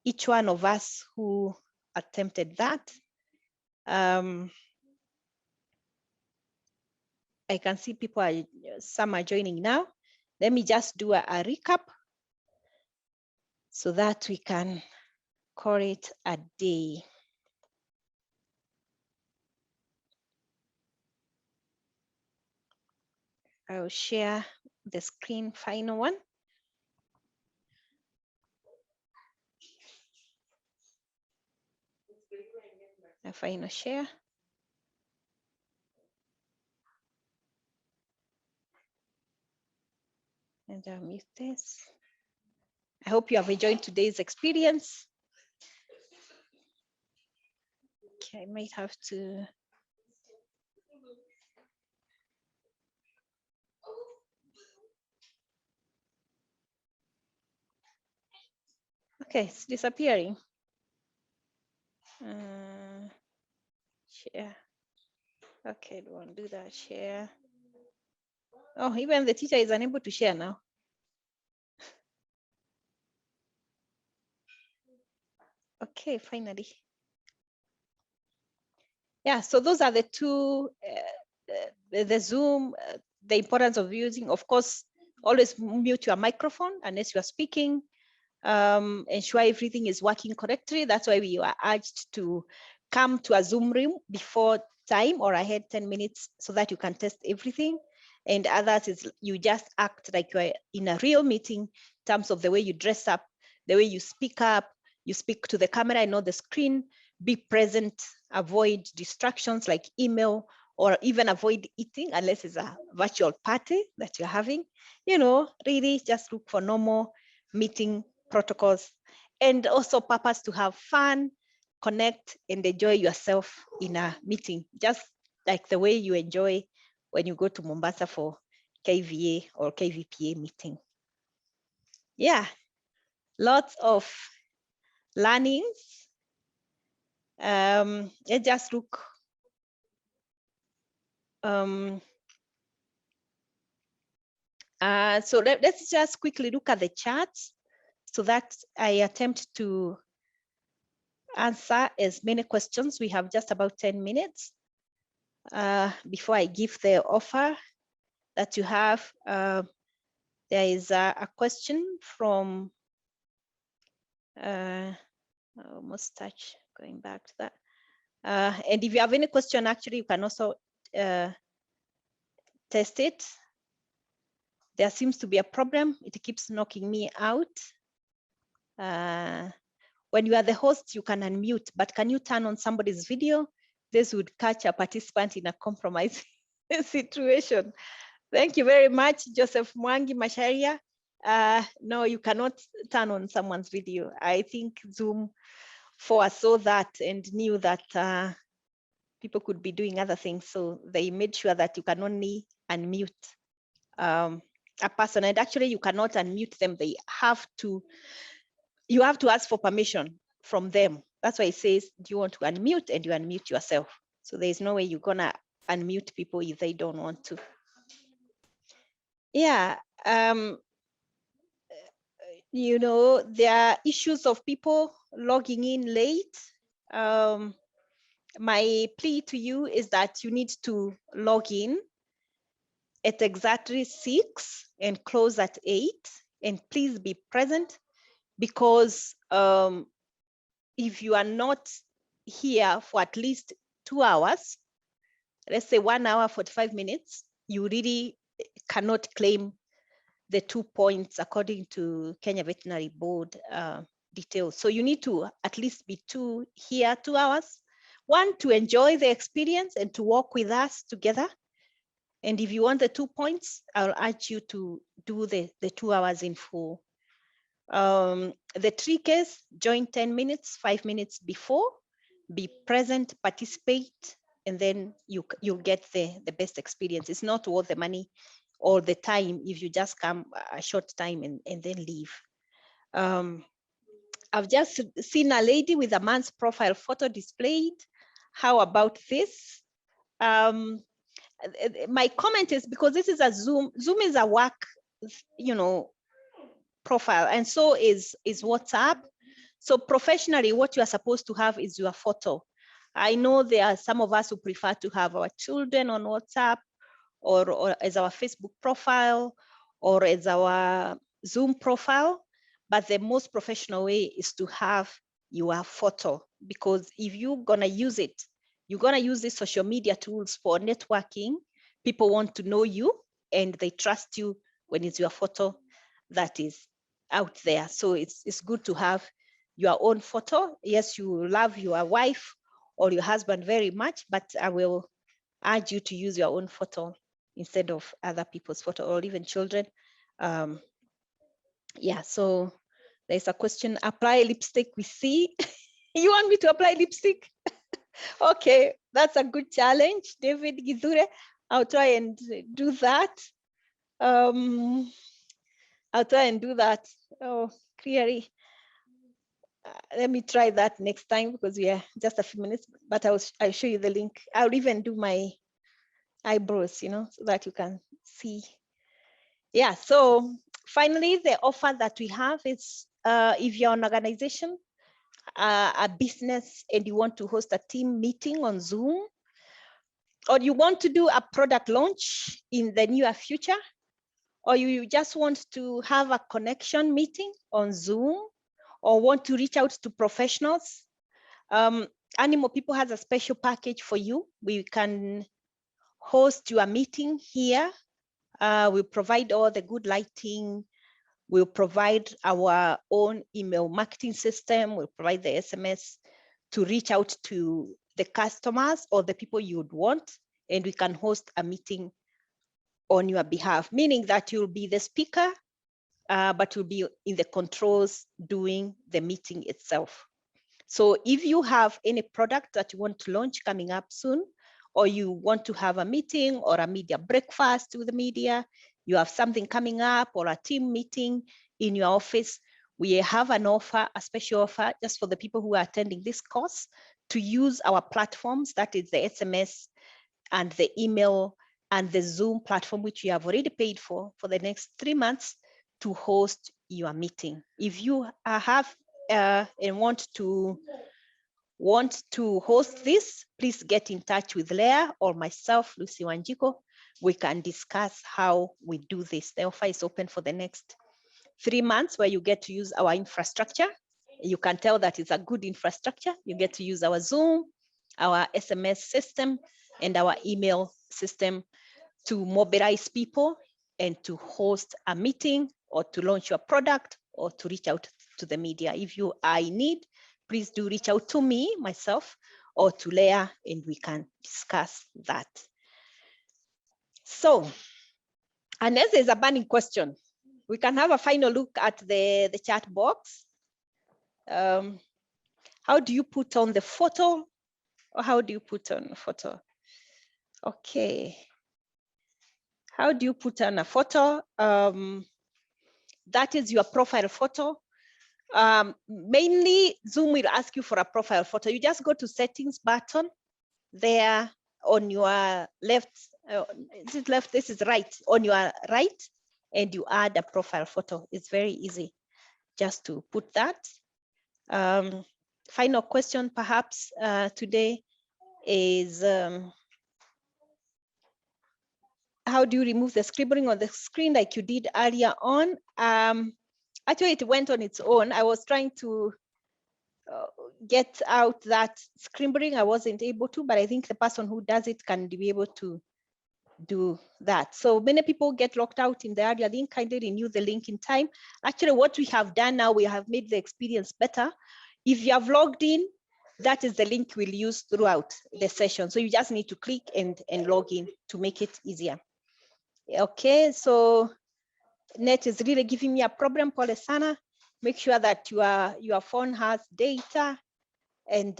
each one of us who attempted that. I can see some are joining now. Let me just do a recap so that we can call it a day. I'll share the screen, final one. A final share. And I'll mute this. I hope you have enjoyed today's experience. Okay, I might have to. Okay, it's disappearing. Share. Okay, don't do that. Share. Oh, even the teacher is unable to share now. Okay, finally. Yeah, so those are the two, the Zoom, the importance of using, of course, always mute your microphone unless you are speaking. Ensure everything is working correctly. That's why we are urged to come to a Zoom room before time or ahead 10 minutes so that you can test everything. And others is you just act like you're in a real meeting in terms of the way you dress up, the way you speak up, you speak to the camera and not the screen, be present, avoid distractions like email, or even avoid eating unless it's a virtual party that you're having. You know, really just look for normal meeting protocols, and also purpose to have fun, connect, and enjoy yourself in a meeting, just like the way you enjoy when you go to Mombasa for KVA or KVPA meeting. Yeah, lots of learnings. Let's just look. So let's just quickly look at the charts so that I attempt to answer as many questions. We have just about 10 minutes before I give the offer that you have. There is a question from, almost touch, going back to that. And if you have any question, actually, you can also test it. There seems to be a problem. It keeps knocking me out. When you are the host, you can unmute, but can you turn on somebody's video? This would catch a participant in a compromising situation. Thank you very much, Joseph Mwangi Masharia. No, you cannot turn on someone's video. I think Zoom foresaw that and knew that people could be doing other things. So they made sure that you can only unmute a person, and actually you cannot unmute them. You have to ask for permission from them. That's why it says, do you want to unmute? And you unmute yourself. So there's no way you're gonna unmute people if they don't want to. Yeah, you know, there are issues of people logging in late. My plea to you is that you need to log in at exactly 6 and close at 8, and please be present, because if you are not here for at least 2 hours, let's say 1 hour, 45 minutes, you really cannot claim the 2 points according to Kenya Veterinary Board details. So you need to at least be here 2 hours. One, to enjoy the experience and to walk with us together. And if you want the 2 points, I'll urge you to do the 2 hours in full. The trick is join 10 minutes, 5 minutes before, be present, participate, and then you'll get the best experience. It's not worth the money or the time if you just come a short time and then leave. I've just seen a lady with a man's profile photo displayed. How about this? My comment is, because this is a Zoom is a work, you know, profile, and so is WhatsApp. So professionally, what you are supposed to have is your photo. I know there are some of us who prefer to have our children on WhatsApp or as our Facebook profile or as our Zoom profile, but the most professional way is to have your photo, because if you're gonna use it, you're gonna use these social media tools for networking. People want to know you and they trust you when it's your photo that is out there. So it's good to have your own photo. Yes, you love your wife or your husband very much, but I will urge you to use your own photo instead of other people's photo, or even children. Yeah, so there's a question, apply lipstick with C. You want me to apply lipstick? Okay, that's a good challenge, David Gizure. I'll try and do that. I'll try and do that. Oh, clearly. Let me try that next time, because we are just a few minutes, but I'll show you the link. I'll even do my eyebrows, you know, so that you can see. Yeah, so finally, the offer that we have is if you're an organization, a business, and you want to host a team meeting on Zoom, or you want to do a product launch in the near future, or you just want to have a connection meeting on Zoom, or want to reach out to professionals, Animal People has a special package for you. We can host your meeting here. We provide all the good lighting. We'll provide our own email marketing system. We'll provide the SMS to reach out to the customers or the people you would want, and we can host a meeting on your behalf, meaning that you'll be the speaker, but you'll be in the controls doing the meeting itself. So if you have any product that you want to launch coming up soon, or you want to have a meeting or a media breakfast with the media, you have something coming up or a team meeting in your office, we have an offer, a special offer just for the people who are attending this course to use our platforms, that is the SMS and the email and the Zoom platform, which you have already paid for the next 3 months to host your meeting. If you have and want to host this, please get in touch with Leah or myself, Lucy Wanjiko. We can discuss how we do this. The offer is open for the next 3 months, where you get to use our infrastructure. You can tell that it's a good infrastructure. You get to use our Zoom, our SMS system, and our email system to mobilize people and to host a meeting or to launch your product or to reach out to the media. If you are in need, please do reach out to me, myself, or to Leah, and we can discuss that. So, unless there's a burning question, we can have a final look at the chat box. How do you put on the photo? Or how do you put on a photo? Okay. How do you put on a photo? That is your profile photo. Mainly, Zoom will ask you for a profile photo. You just go to settings button there on your left. Is it left? This is right. On your right, and you add a profile photo. It's very easy just to put that. Final question perhaps today is, how do you remove the scribbling on the screen like you did earlier on? Actually, it went on its own. I was trying to get out that scribbling. I wasn't able to, but I think the person who does it can be able to do that. So many people get locked out in the earlier link. Kindly renew the link in time. Actually, what we have done now, we have made the experience better. If you have logged in, that is the link we'll use throughout the session. So you just need to click and log in to make it easier. Okay, so net is really giving me a problem, Pole sana. Make sure that your phone has data, and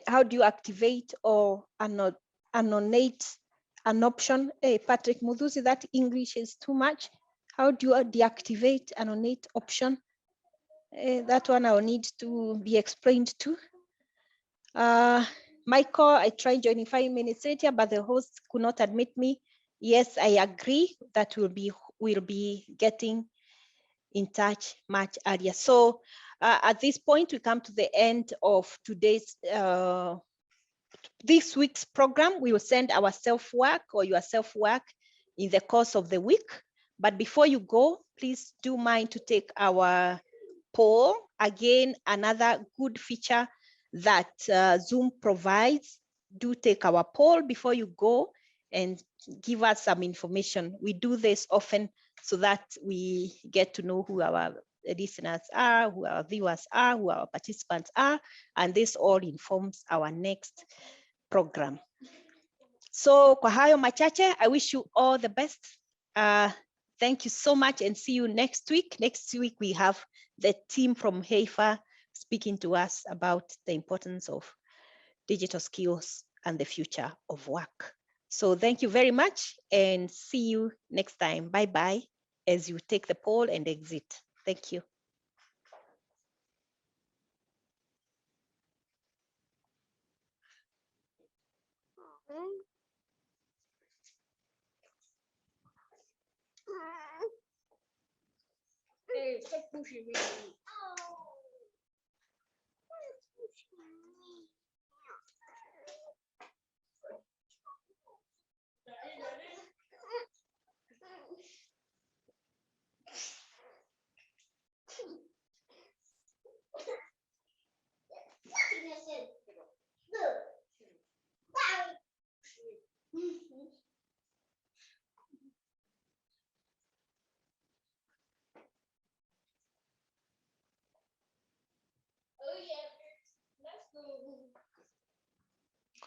how do you activate or annonate an option? Hey, Patrick Muduzi, that English is too much. How do you deactivate annonate option? That one I'll need to be explained to. Michael, I tried joining 5 minutes later, but the host could not admit me. Yes, I agree that we'll be getting in touch much earlier. So at this point, we come to the end of today's, this week's program. We will send our self-work or your self-work in the course of the week. But before you go, please do mind to take our poll. Again, another good feature that Zoom provides. Do take our poll before you go and give us some information. We do this often so that we get to know who our listeners are, who our viewers are, who our participants are, and this all informs our next program. So kwa hayo machache, I wish you all the best. Thank you so much, and see you next week. Next week, we have the team from HEIFA speaking to us about the importance of digital skills and the future of work. So thank you very much, and see you next time. Bye-bye as you take the poll and exit. Thank you. Hey, stop pushing me.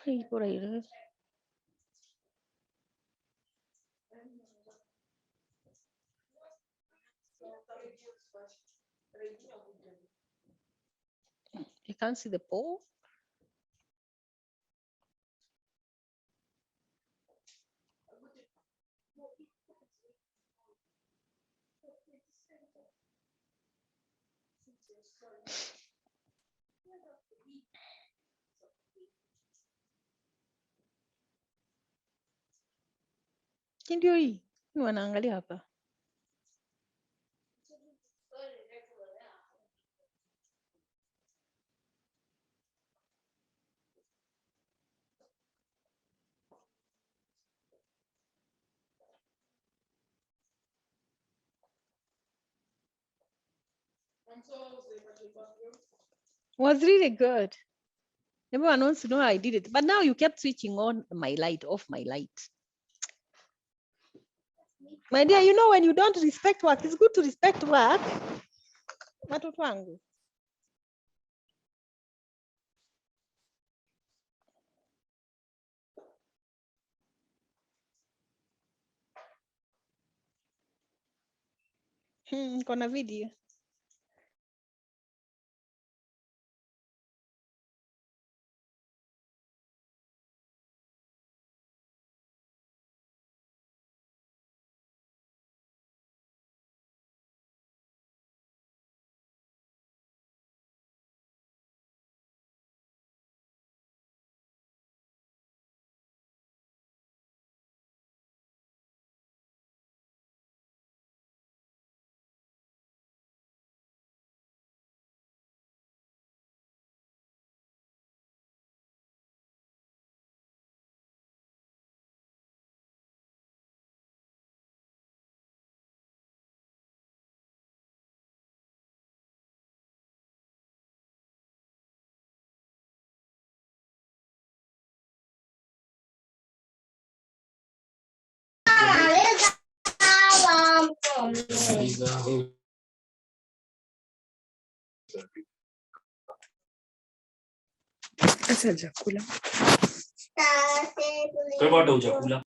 Ay, por ahí, ¿no? You can't see the poll. Ndio hii ni wanaangalia hapa. Was really good. Everyone wants to know how I did it, but now you kept switching on my light, off my light. My dear, you know when you don't respect work, it's good to respect work. Watoto wangu. Kona video. Sasa chakula. Kwa hata hujakula.